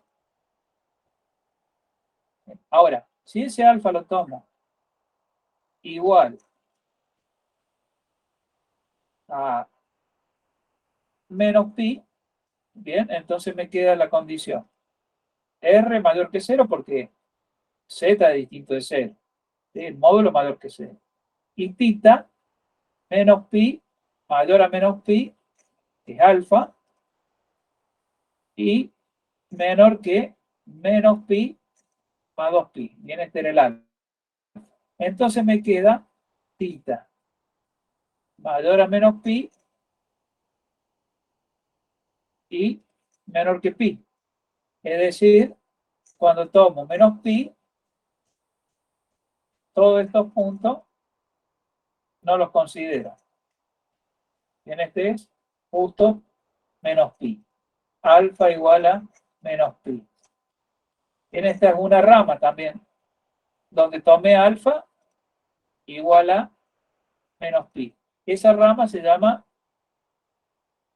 Ahora, si ese alfa lo tomo igual a menos pi, bien, entonces me queda la condición R mayor que 0 porque Z es distinto de 0, ¿sí? El módulo mayor que 0. Y tita menos pi mayor a menos pi, que es alfa, y menor que menos pi más 2pi. Bien, este era el alfa. Entonces me queda tita mayor a menos pi y menor que pi. Es decir, cuando tomo menos pi, todos estos puntos no los considero. Bien, este es justo menos pi. Alfa igual a menos pi. Bien, esta es una rama también, donde tomé alfa igual a menos pi. Esa rama se llama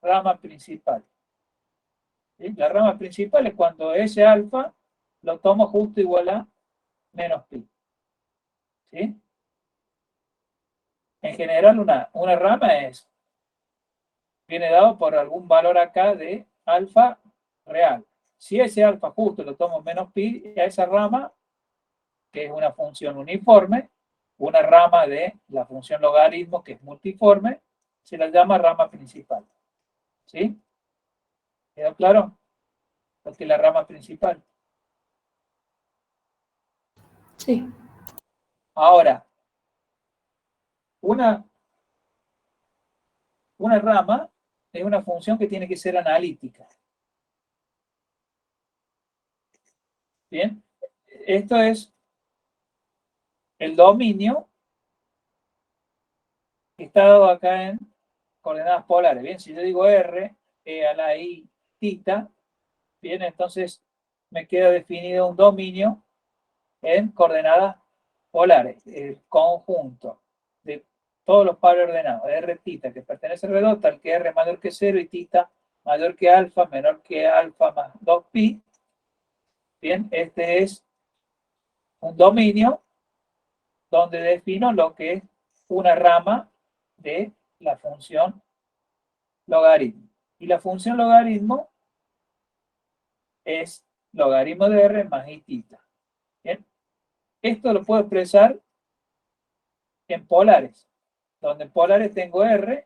rama principal. ¿Sí? La rama principal es cuando ese alfa lo tomo justo igual a menos pi. ¿Sí? En general, una rama viene dado por algún valor acá de alfa real. Si ese alfa justo lo tomo menos pi, a esa rama, que es una función uniforme, una rama de la función logaritmo que es multiforme, se la llama rama principal. ¿Sí? ¿Quedó claro? Porque es la rama principal. Sí. Ahora, una rama es una función que tiene que ser analítica. Bien, esto es el dominio que está dado acá en coordenadas polares. Bien, si yo digo R, E a la I, tita, bien, entonces me queda definido un dominio en coordenadas polares, el conjunto de todos los pares ordenados, R tita, que pertenece al R2, tal que R mayor que 0 y tita mayor que alfa, menor que alfa más 2pi. Bien, este es un dominio donde defino lo que es una rama de la función logaritmo. Y la función logaritmo es logaritmo de R más I tita. Bien, esto lo puedo expresar en polares, donde en polares tengo R,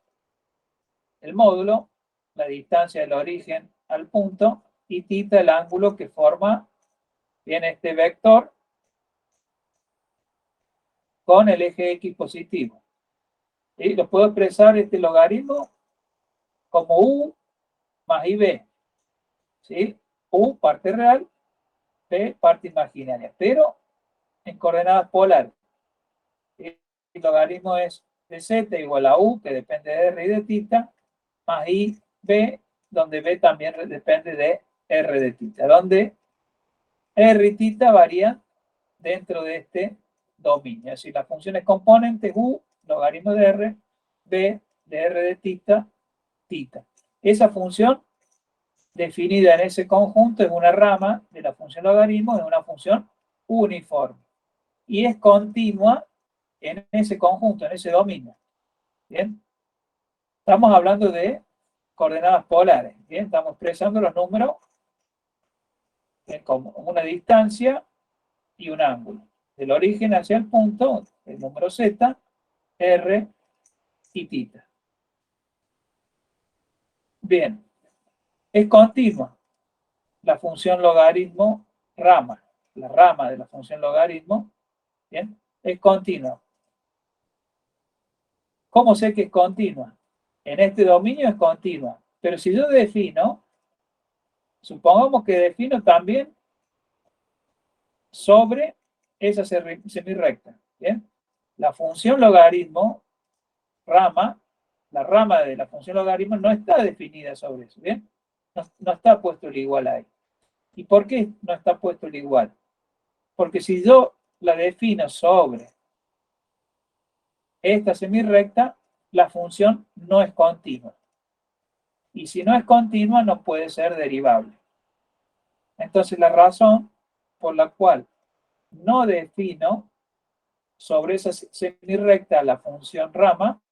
el módulo, la distancia del origen al punto, y tita el ángulo que forma bien este vector con el eje X positivo. ¿Sí? Lo puedo expresar este logaritmo como U más IB. ¿sí? U, parte real, P, parte imaginaria, pero en coordenadas polares. El logaritmo es de z igual a u, que depende de r y de θ, más i, b, donde b también depende de r de θ, donde r y θ varían dentro de este dominio. Es decir, las funciones componentes u, logaritmo de r, b, de r de θ, θ. Esa función definida en ese conjunto es una rama de la función logaritmo, es una función uniforme. Y es continua en ese conjunto, en ese dominio. ¿Bien? Estamos hablando de coordenadas polares. ¿Bien? Estamos expresando los números como una distancia y un ángulo. Del origen hacia el punto, el número z, r y θ. Bien. Es continua la función logaritmo rama. La rama de la función logaritmo, ¿bien? Es continua. ¿Cómo sé que es continua? En este dominio es continua. Pero si yo defino, supongamos que defino también sobre esa semirrecta, ¿bien? La función logaritmo rama, la rama de la función logaritmo no está definida sobre eso, ¿bien? No está puesto el igual ahí. ¿Y por qué no está puesto el igual? Porque si yo la defino sobre esta semirrecta, la función no es continua. Y si no es continua, no puede ser derivable. Entonces, la razón por la cual no defino sobre esa semirrecta la función rama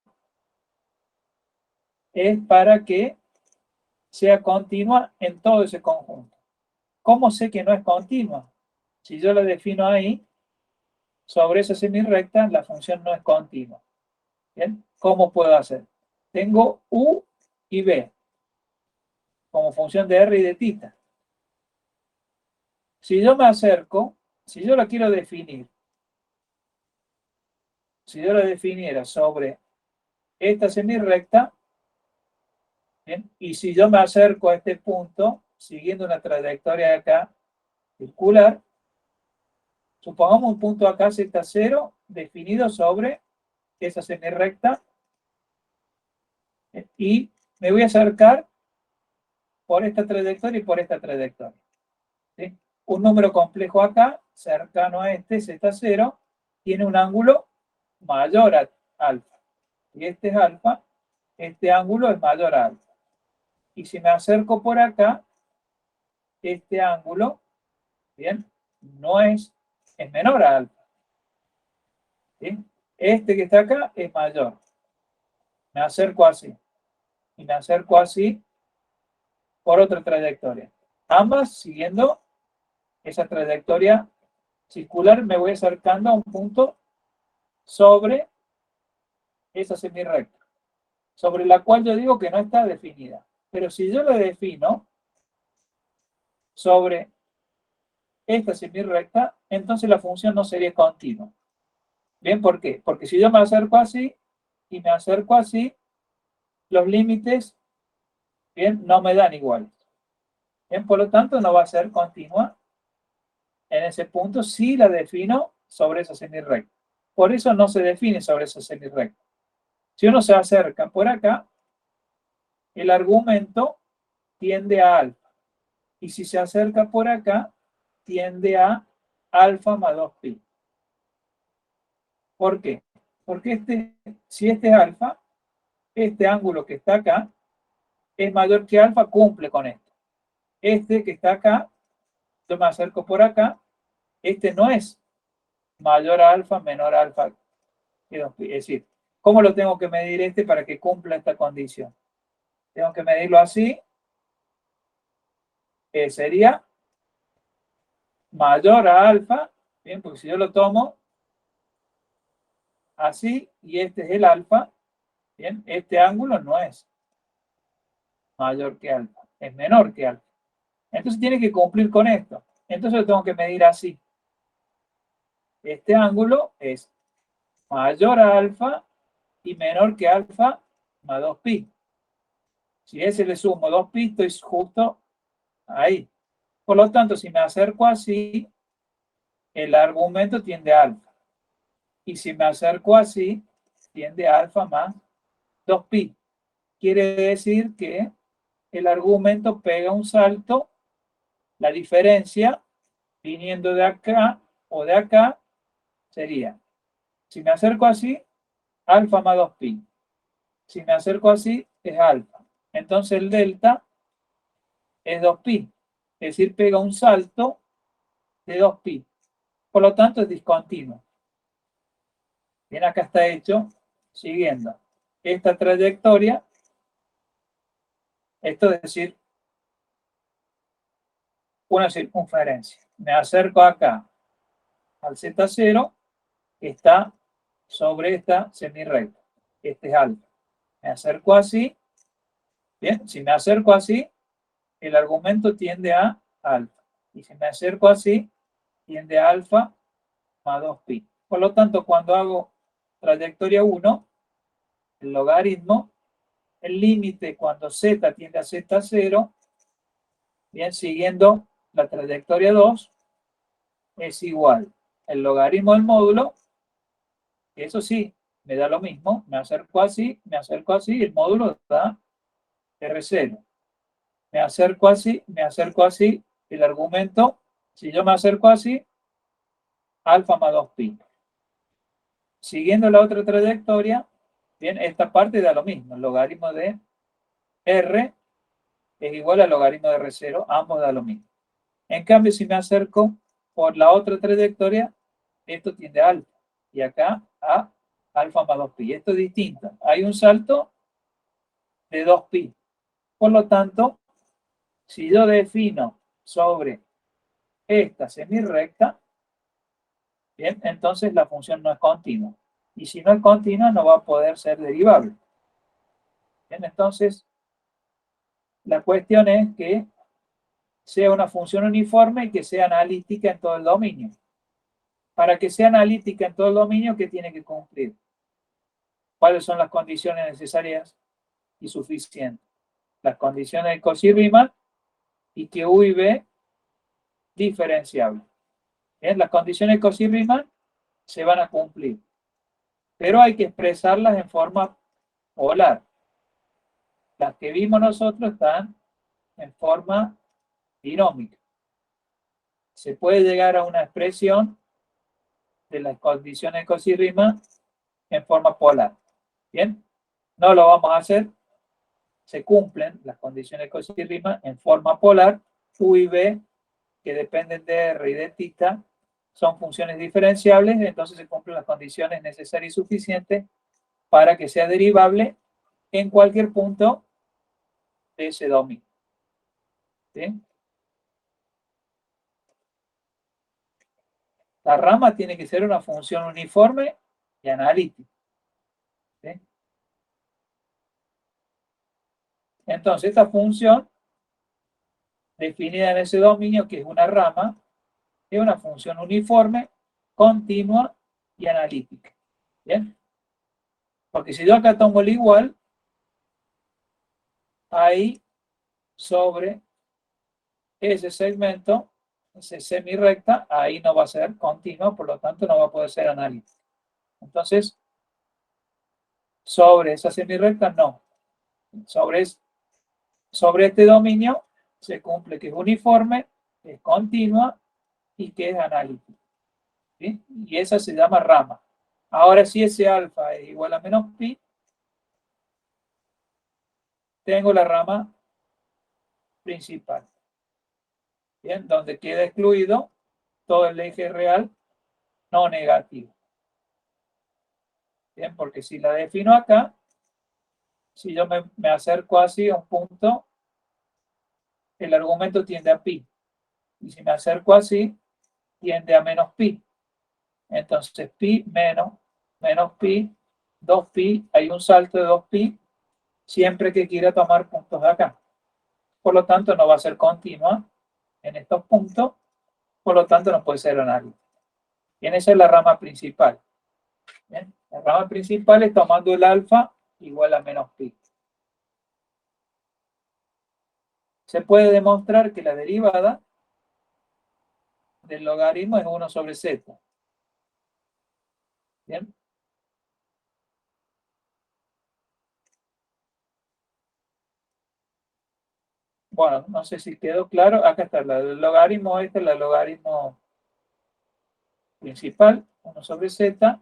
es para que sea continua en todo ese conjunto. ¿Cómo sé que no es continua? Si yo la defino ahí, sobre esa semirrecta, la función no es continua. ¿Bien? ¿Cómo puedo hacer? Tengo u y b como función de r y de θ. Si yo me acerco, si yo la quiero definir, si yo la definiera sobre esta semirrecta, ¿bien? Y si yo me acerco a este punto, siguiendo una trayectoria de acá circular, supongamos un punto acá z0 definido sobre esa semirrecta, y me voy a acercar por esta trayectoria y por esta trayectoria. ¿Sí? Un número complejo acá, cercano a este, z0, tiene un ángulo mayor a alfa. Y este es alfa, este ángulo es mayor a alfa. Y si me acerco por acá, este ángulo, ¿bien? No es menor a alfa. ¿Sí? Este que está acá es mayor. Me acerco así. Y me acerco así por otra trayectoria. Ambas siguiendo esa trayectoria circular, me voy acercando a un punto sobre esa semirrecta, sobre la cual yo digo que no está definida. Pero si yo la defino sobre esta semirrecta, entonces la función no sería continua. ¿Bien? ¿Por qué? Porque si yo me acerco así y me acerco así, los límites, bien, no me dan iguales. Bien, por lo tanto, no va a ser continua en ese punto si la defino sobre esa semirrecta. Por eso no se define sobre esa semirrecta. Si uno se acerca por acá, el argumento tiende a alfa. Y si se acerca por acá, tiende a alfa más 2pi. ¿Por qué? Porque si este es alfa, este ángulo que está acá es mayor que alfa, cumple con esto. Este que está acá, yo me acerco por acá, este no es mayor a alfa, menor a alfa que 2pi. Es decir, ¿cómo lo tengo que medir este para que cumpla esta condición? Tengo que medirlo así, sería mayor a alfa, bien, porque si yo lo tomo así y este es el alfa, bien, este ángulo no es mayor que alfa, es menor que alfa. Entonces tiene que cumplir con esto. Entonces lo tengo que medir así. Este ángulo es mayor a alfa y menor que alfa más 2pi. Si a ese le sumo 2pi, estoy justo ahí. Por lo tanto, si me acerco así, el argumento tiende a alfa. Y si me acerco así, tiende a alfa más 2pi. Quiere decir que el argumento pega un salto, la diferencia viniendo de acá o de acá sería, si me acerco así, alfa más 2pi. Si me acerco así, es alfa. Entonces el delta es 2pi. Es decir, pega un salto de 2pi. Por lo tanto, es discontinuo. Bien, acá está hecho siguiendo esta trayectoria. Esto es decir, una circunferencia. Me acerco acá al Z0, que está sobre esta semirrecta. Este es alfa. Me acerco así. Bien, si me acerco así, el argumento tiende a alfa. Y si me acerco así, tiende a alfa más 2pi. Por lo tanto, cuando hago trayectoria 1, el logaritmo, el límite cuando z tiende a z0, bien, siguiendo la trayectoria 2, es igual el logaritmo del módulo, eso sí, me da lo mismo, me acerco así, el módulo da R0. Me acerco así, el argumento, si yo me acerco así, alfa más 2pi. Siguiendo la otra trayectoria, bien, esta parte da lo mismo, el logaritmo de R es igual al logaritmo de R0, ambos da lo mismo. En cambio, si me acerco por la otra trayectoria, esto tiende a alfa, y acá a alfa más 2pi. Esto es distinto. Hay un salto de 2pi. Por lo tanto, si yo defino sobre esta semirrecta, bien, entonces la función no es continua. Y si no es continua, no va a poder ser derivable. Bien, entonces, la cuestión es que sea una función uniforme y que sea analítica en todo el dominio. Para que sea analítica en todo el dominio, ¿qué tiene que cumplir? ¿Cuáles son las condiciones necesarias y suficientes? Las condiciones de Cauchy-Riemann y que U y V diferenciable. Bien, las condiciones de Cauchy-Riemann se van a cumplir, pero hay que expresarlas en forma polar. Las que vimos nosotros están en forma binómica. Se puede llegar a una expresión de las condiciones de Cauchy-Riemann en forma polar. Bien, no lo vamos a hacer. Se cumplen las condiciones de Cauchy-Riemann en forma polar. U y V, que dependen de R y de θ, son funciones diferenciables, entonces se cumplen las condiciones necesarias y suficientes para que sea derivable en cualquier punto de ese dominio. ¿Sí? La rama tiene que ser una función uniforme y analítica. ¿Sí? Entonces, esta función definida en ese dominio, que es una rama, es una función uniforme, continua y analítica. ¿Bien? Porque si yo acá tomo el igual, ahí sobre ese segmento, ese semirrecta, ahí no va a ser continua, por lo tanto no va a poder ser analítica. Entonces, sobre esa semirrecta, no. Sobre este dominio se cumple que es uniforme, que es continua y que es analítica. ¿Sí? Y esa se llama rama. Ahora, si ese alfa es igual a menos pi, tengo la rama principal. Bien, donde queda excluido todo el eje real no negativo. Bien, porque si la defino acá, si yo me acerco así a un punto, el argumento tiende a pi. Y si me acerco así, tiende a menos pi. Entonces, pi menos pi, 2pi, hay un salto de 2pi, siempre que quiera tomar puntos de acá. Por lo tanto, no va a ser continua en estos puntos, por lo tanto, no puede ser analítica. Bien, esa es la rama principal. Bien, la rama principal es tomando el alfa igual a menos pi. se puede demostrar que la derivada del logaritmo es 1 sobre z. ¿Bien? Bueno, no sé si quedó claro. Acá está el logaritmo, este es el logaritmo principal, 1 sobre z.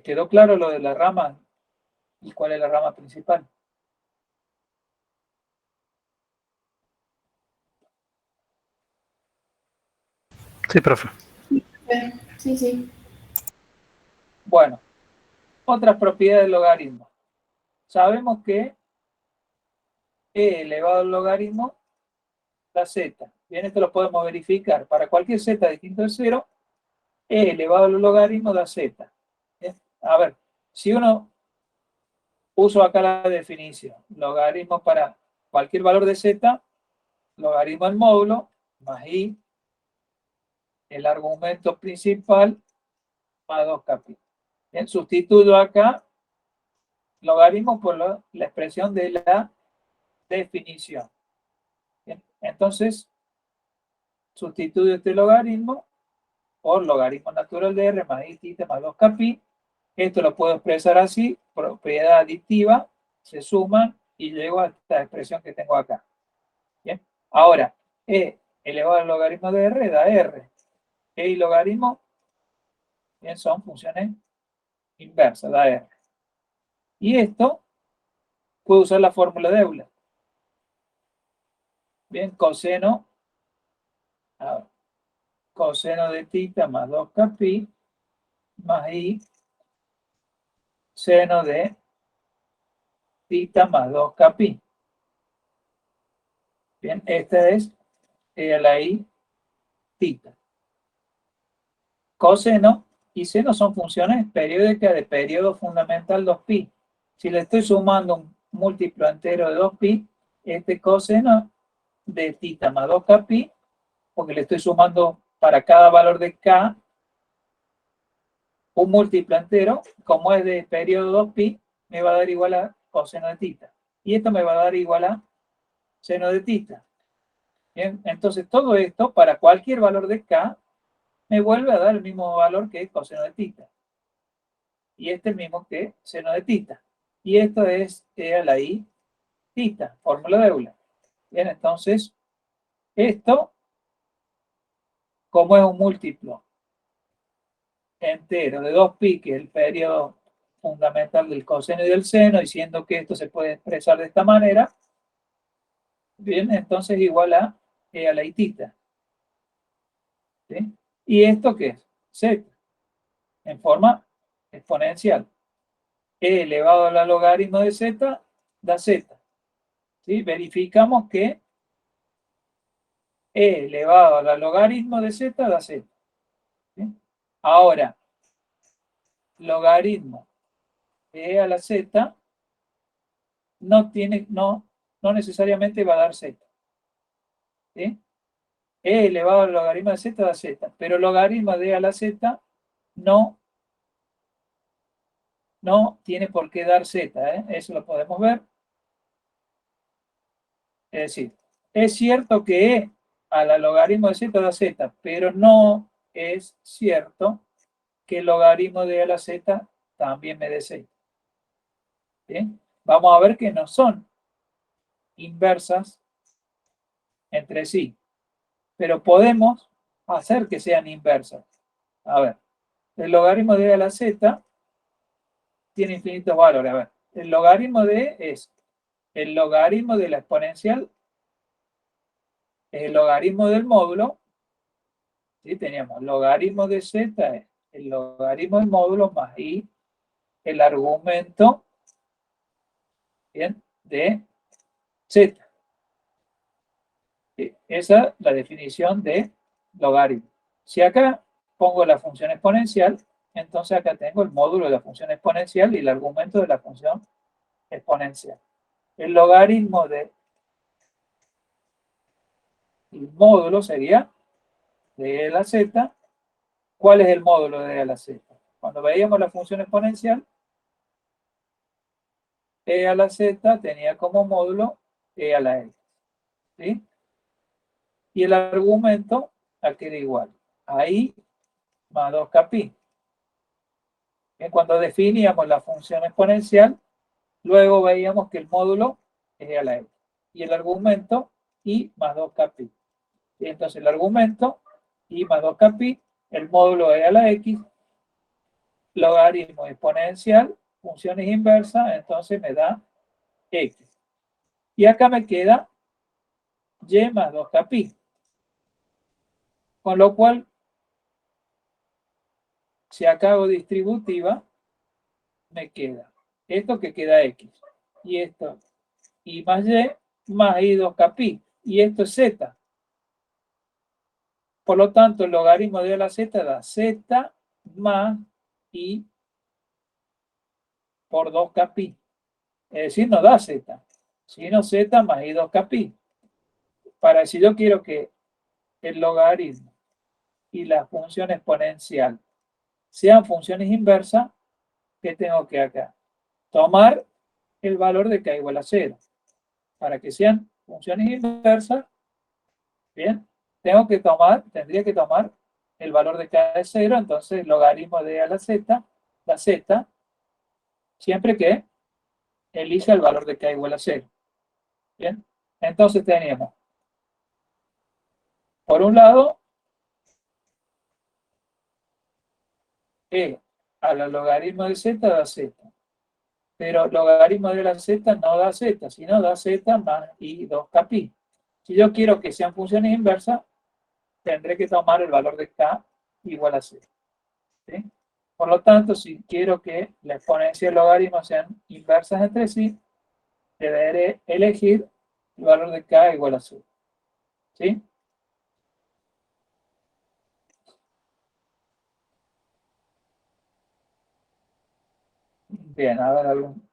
¿Quedó claro lo de la rama? ¿Y cuál es la rama principal? Sí, profe. Sí, sí. Bueno, otras propiedades del logaritmo. Sabemos que e elevado al logaritmo da z. Bien, esto lo podemos verificar. Para cualquier z distinto de 0, e elevado al logaritmo da z. Bien, a ver, si uno uso acá la definición, logaritmo para cualquier valor de z, logaritmo al módulo, más i, el argumento principal, más 2k. Bien, sustituyo acá logaritmo por la expresión de la definición. Bien, entonces, sustituyo este logaritmo por logaritmo natural de r más i θ más 2k. Esto lo puedo expresar así, propiedad aditiva, se suman y llego a esta expresión que tengo acá. Bien, ahora, e elevado al logaritmo de r da r. E y logaritmo, bien, son funciones inversas, da r. Y esto, puedo usar la fórmula de Euler. Bien, coseno, a ver, coseno de θ más 2k más i seno de θ más 2k. Bien, esta es la i θ. Coseno y seno son funciones periódicas de periodo fundamental 2π. Si le estoy sumando un múltiplo entero de 2π, este coseno de θ más 2k, porque le estoy sumando para cada valor de k un múltiplo entero, como es de periodo 2π, me va a dar igual a coseno de θ. Y esto me va a dar igual a seno de θ. Bien, entonces todo esto, para cualquier valor de k, me vuelve a dar el mismo valor que coseno de θ. Y este es el mismo que seno de θ. Y esto es a la i θ, fórmula de Euler. Bien, entonces, esto, como es un múltiplo entero de 2π, que es el periodo fundamental del coseno y del seno, diciendo que esto se puede expresar de esta manera, bien, entonces igual a la i θ. ¿Sí? ¿Y esto qué es? Z, en forma exponencial. E elevado al logaritmo de z da z. ¿Sí? Verificamos que e elevado al logaritmo de z da z. ¿Sí? Ahora, logaritmo de e a la z no necesariamente va a dar z. ¿Sí? E elevado al logaritmo de z da z, pero logaritmo de e a la z no tiene por qué dar z, eso lo podemos ver. Es decir, es cierto que e a la logaritmo de z da z, pero no es cierto que el logaritmo de e a la z también me dé z. ¿Sí? Vamos a ver que no son inversas entre sí, pero podemos hacer que sean inversas. A ver, el logaritmo de e a la z tiene infinitos valores. A ver, el logaritmo de e es el logaritmo de la exponencial, el logaritmo del módulo. ¿Sí? Teníamos logaritmo de z es el logaritmo del módulo más i, el argumento, ¿bien?, de z. ¿Sí? Esa es la definición de logaritmo. Si acá pongo la función exponencial, entonces acá tengo el módulo de la función exponencial y el argumento de la función exponencial. El logaritmo del módulo sería de e a la z. ¿Cuál es el módulo de e a la z? Cuando veíamos la función exponencial, e a la z tenía como módulo e a la x. ¿Sí? Y el argumento aquí era igual. Ahí más 2kπ. Cuando definíamos la función exponencial, luego veíamos que el módulo es e a la x. Y el argumento y más 2kπ. Y entonces el argumento y más 2kπ, el módulo e a la x, logaritmo exponencial, funciones inversas, entonces me da x. Y acá me queda y más 2kπ. Con lo cual, si acá hago distributiva, me queda esto que queda x. Y esto, y más y, más y 2kπ. Y esto es z. Por lo tanto, el logaritmo de a la z da z más y por 2kπ. Es decir, no da z, sino z más y 2kπ. Para si yo quiero que el logaritmo y la función exponencial sean funciones inversas, ¿qué tengo que acá? Tomar el valor de k igual a 0. Para que sean funciones inversas, bien, tendría que tomar el valor de k es 0, entonces el logaritmo de a la z, siempre que elija el valor de k igual a 0. Bien, entonces tenemos, por un lado, e a la logaritmo de z da z. Pero logaritmo de la z no da z, sino da z más y 2kπ. Si yo quiero que sean funciones inversas, tendré que tomar el valor de k igual a 0. ¿Sí? Por lo tanto, si quiero que la exponencia y el logaritmo sean inversas entre sí, deberé elegir el valor de k igual a 0. ¿Sí? Bien, a ver algún.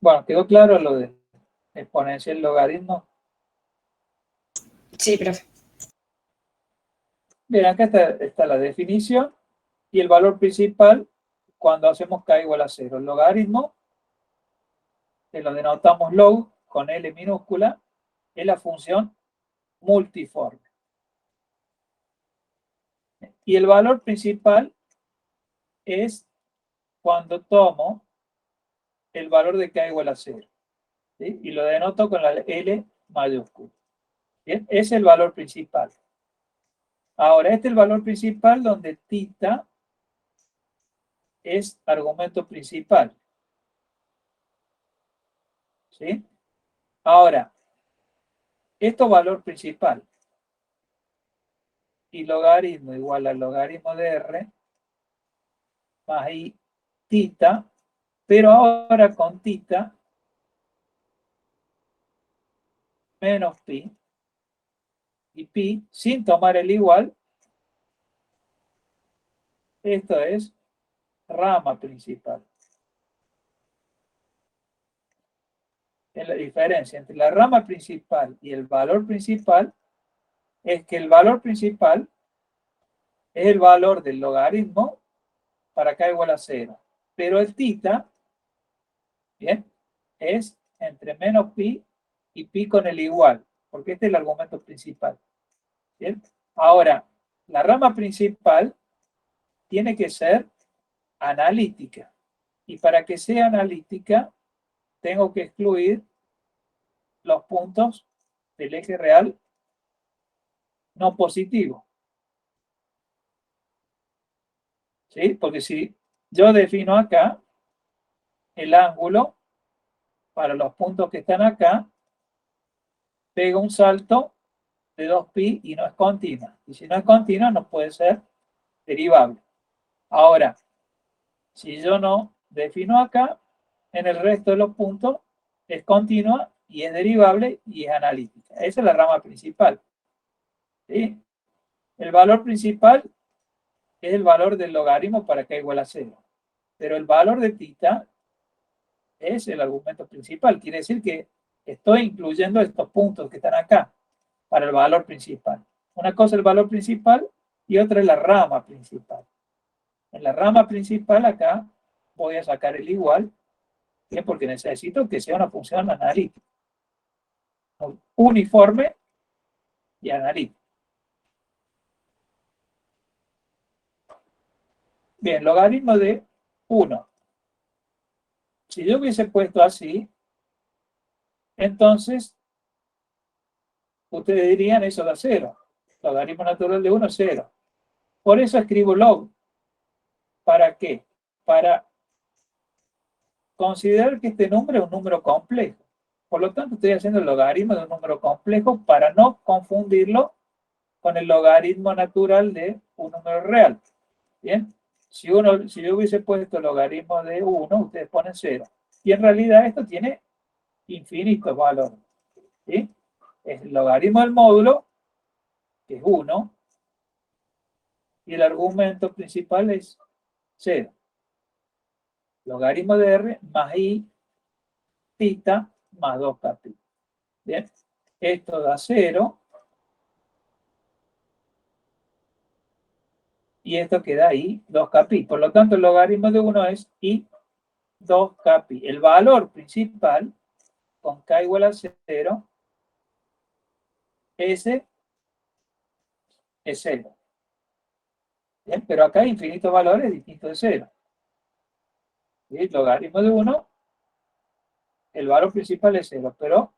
Bueno, ¿quedó claro lo de exponencia y logaritmo? Sí, profe. Bien, acá está la definición y el valor principal cuando hacemos k igual a 0. El logaritmo, que lo denotamos log con L minúscula, es la función multiforme. Y el valor principal es cuando tomo el valor de k igual a 0. ¿Sí? Y lo denoto con la L mayúscula. ¿Bien? Es el valor principal. Ahora, este es el valor principal donde θ es argumento principal. ¿Sí? Ahora, esto es valor principal. Y logaritmo igual al logaritmo de r más i θ, pero ahora con θ menos pi y pi sin tomar el igual, esto es rama principal. La diferencia entre la rama principal y el valor principal es que el valor principal es el valor del logaritmo para k igual a 0. Pero el θ, bien, es entre menos pi y pi con el igual, porque este es el argumento principal. Bien. Ahora, la rama principal tiene que ser analítica. Y para que sea analítica, tengo que excluir los puntos del eje real no positivo. ¿Sí? Porque si yo defino acá el ángulo para los puntos que están acá, pega un salto de 2pi y no es continua. Y si no es continua, no puede ser derivable. Ahora, si yo no defino acá, en el resto de los puntos es continua y es derivable y es analítica. Esa es la rama principal. ¿Sí? El valor principal es el valor del logaritmo para k igual a 0. Pero el valor de θ es el argumento principal. Quiere decir que estoy incluyendo estos puntos que están acá para el valor principal. Una cosa es el valor principal y otra es la rama principal. En la rama principal acá voy a sacar el igual, ¿bien? Porque necesito que sea una función analítica. Uniforme y analítica. Bien, logaritmo de 1. Si yo hubiese puesto así, entonces ustedes dirían eso da 0. Logaritmo natural de 1 es 0. Por eso escribo log. ¿Para qué? Para considerar que este número es un número complejo. Por lo tanto, estoy haciendo el logaritmo de un número complejo para no confundirlo con el logaritmo natural de un número real. Bien, si yo hubiese puesto el logaritmo de 1, ustedes ponen 0. Y en realidad esto tiene infinitos valores. ¿Sí? Es el logaritmo del módulo, que es 1, y el argumento principal es 0. Logaritmo de r más i tita más 2k. Bien, esto da 0. Y esto queda i 2k. Por lo tanto, el logaritmo de 1 es i 2k. El valor principal, con k igual a 0, ese es 0. Bien, pero acá hay infinitos valores distintos de 0. El logaritmo de 1, el valor principal es 0, pero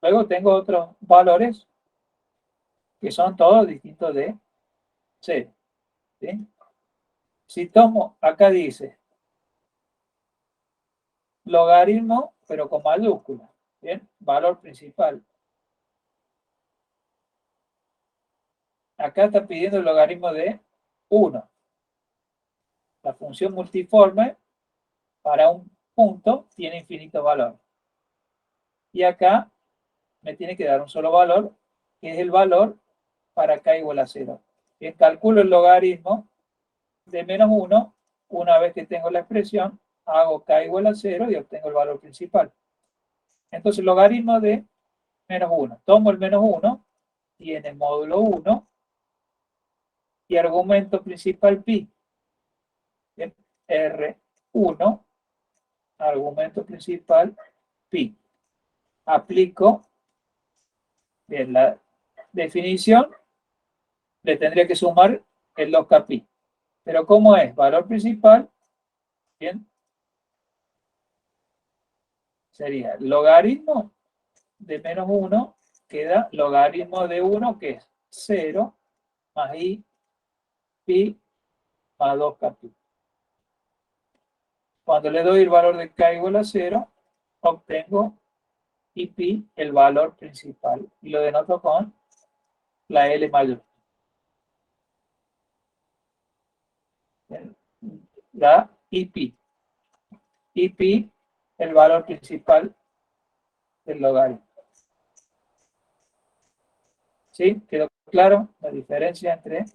luego tengo otros valores que son todos distintos de 0. ¿Sí? Si tomo, acá dice logaritmo, pero con mayúscula. Bien, valor principal. Acá está pidiendo el logaritmo de 1. La función multiforme para un punto tiene infinito valor. Y acá me tiene que dar un solo valor, que es el valor para k igual a 0. Bien, calculo el logaritmo de menos 1. Una vez que tengo la expresión, hago k igual a 0 y obtengo el valor principal. Entonces, logaritmo de menos 1. Tomo el menos 1, tiene módulo 1, y argumento principal pi. Bien, R1, argumento principal pi. Aplico, bien, la definición, le tendría que sumar el 2k pi. Pero ¿cómo es? Valor principal, bien, sería logaritmo de menos 1, queda logaritmo de 1, que es 0, más i pi más 2k pi. Cuando le doy el valor de k igual a 0, obtengo i pi, el valor principal, y lo denoto con la L mayor. La i pi. I pi, el valor principal del logaritmo. ¿Sí? ¿Quedó claro la diferencia entre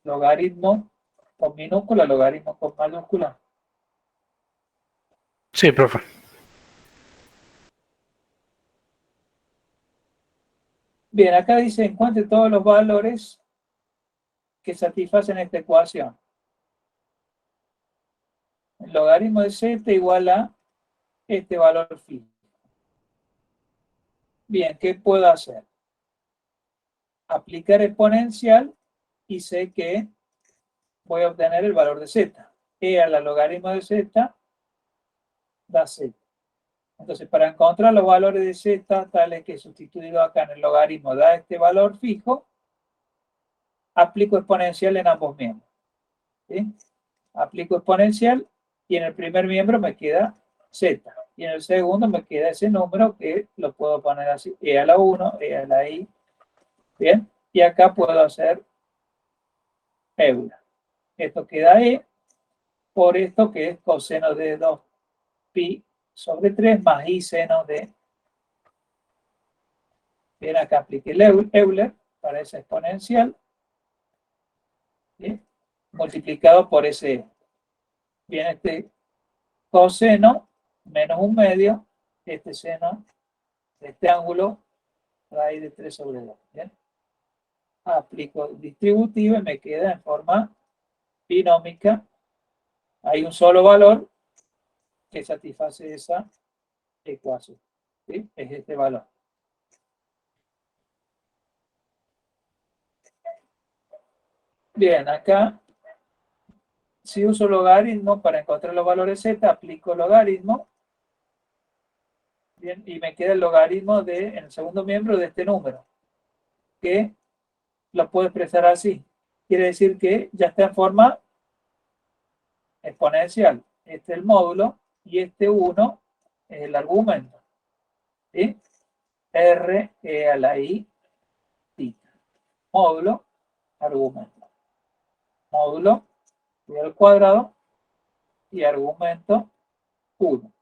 logaritmo con minúscula y logaritmo con mayúscula? Sí, profe. Bien, acá dice encuentre todos los valores que satisfacen esta ecuación. El logaritmo de z igual a este valor fijo. Bien, ¿qué puedo hacer? Aplicar exponencial y sé que voy a obtener el valor de z. E a la logaritmo de z da z. Entonces, para encontrar los valores de z, tales que sustituido acá en el logaritmo da este valor fijo, aplico exponencial en ambos miembros. ¿Sí? Aplico exponencial y en el primer miembro me queda z. Y en el segundo me queda ese número que lo puedo poner así, e a la 1, e a la i. Bien, y acá puedo hacer Euler. Esto queda e por esto que es coseno de 2pi sobre 3 más i seno de. Bien, acá apliqué el Euler para esa exponencial. ¿Sí? Multiplicado por ese e. Bien, este coseno menos 1/2, este seno de este ángulo, raíz de 3 sobre 2. ¿Bien? Aplico distributivo y me queda en forma binómica, hay un solo valor que satisface esa ecuación. ¿Sí? Es este valor. Bien, acá, si uso logaritmo para encontrar los valores z, aplico logaritmo. Bien, y me queda el logaritmo en el segundo miembro de este número, que lo puedo expresar así. Quiere decir que ya está en forma exponencial. Este es el módulo y este 1 es el argumento. ¿Sí? R, E a la I, theta. Módulo, argumento. Módulo, al cuadrado y argumento 1.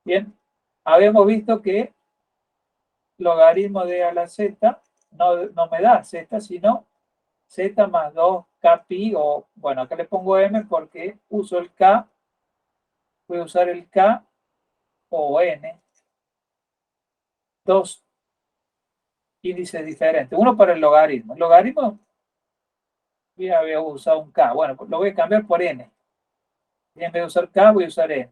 Bien, habíamos visto que logaritmo de a la z no me da z, sino z más 2k pi, o bueno, acá le pongo m porque uso el k, voy a usar el k o n, dos índices diferentes, uno para el logaritmo. El logaritmo ya había usado un k, bueno, pues lo voy a cambiar por n. Y en vez de usar k, voy a usar n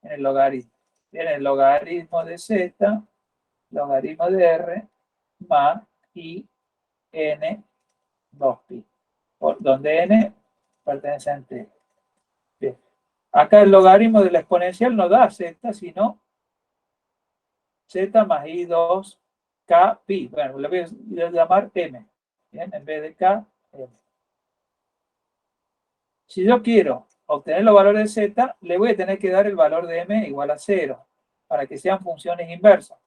en el logaritmo. Bien, el logaritmo de z, logaritmo de r, más i n 2pi, donde n pertenece a entero. Bien. Acá el logaritmo de la exponencial no da z, sino z más i2k pi. Bueno, le voy a llamar m. Bien, en vez de k, m. Si yo quiero obtener los valores de z, le voy a tener que dar el valor de m igual a 0, para que sean funciones inversas.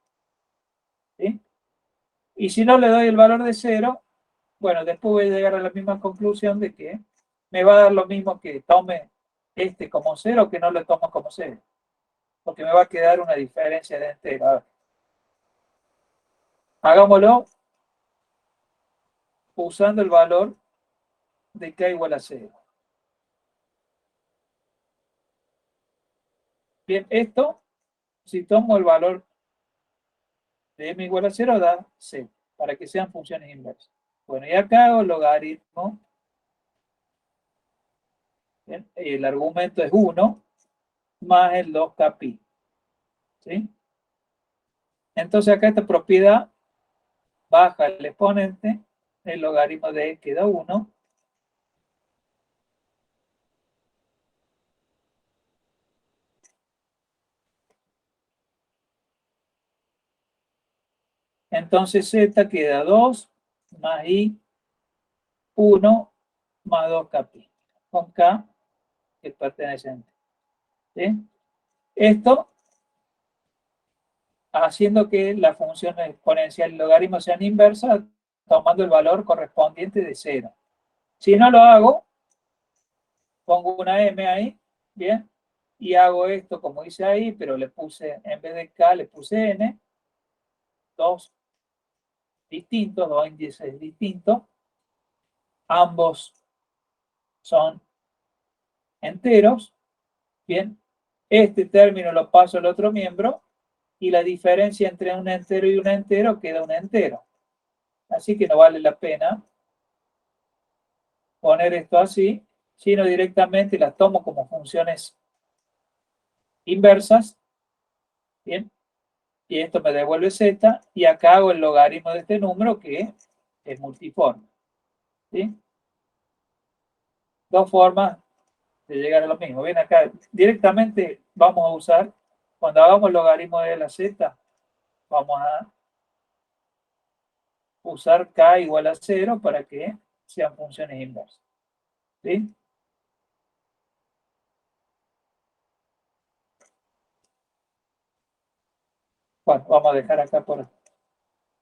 ¿Sí? Y si no le doy el valor de 0, bueno, después voy a llegar a la misma conclusión de que me va a dar lo mismo que tome este como 0 o que no lo tomo como 0. Porque me va a quedar una diferencia de entero. A ver. Hagámoslo usando el valor de k igual a 0. Bien, esto, si tomo el valor de m igual a 0, da 0, para que sean funciones inversas. Bueno, y acá hago logaritmo. Bien, el argumento es 1 más el 2k pi. ¿Sí? Entonces acá esta propiedad baja el exponente, el logaritmo de e queda 1. Entonces z queda 2 más i 1 más 2k pi, con k que pertenece a n. ¿Sí? Esto haciendo que la función exponencial y logaritmo sean inversas, tomando el valor correspondiente de 0. Si no lo hago, pongo una m ahí, ¿bien? Y hago esto como dice ahí, pero le puse, en vez de k, le puse n, dos distintos, dos índices distintos, ambos son enteros, ¿bien? Este término lo paso al otro miembro, y la diferencia entre un entero y un entero queda un entero. Así que no vale la pena poner esto así, sino directamente las tomo como funciones inversas, ¿bien? Y esto me devuelve z, y acá hago el logaritmo de este número que es multiforme. ¿Sí? Dos formas de llegar a lo mismo. Bien, acá directamente vamos a usar, cuando hagamos el logaritmo de la z, vamos a usar k igual a 0 para que sean funciones inversas. ¿Sí? Bueno, vamos a dejar acá por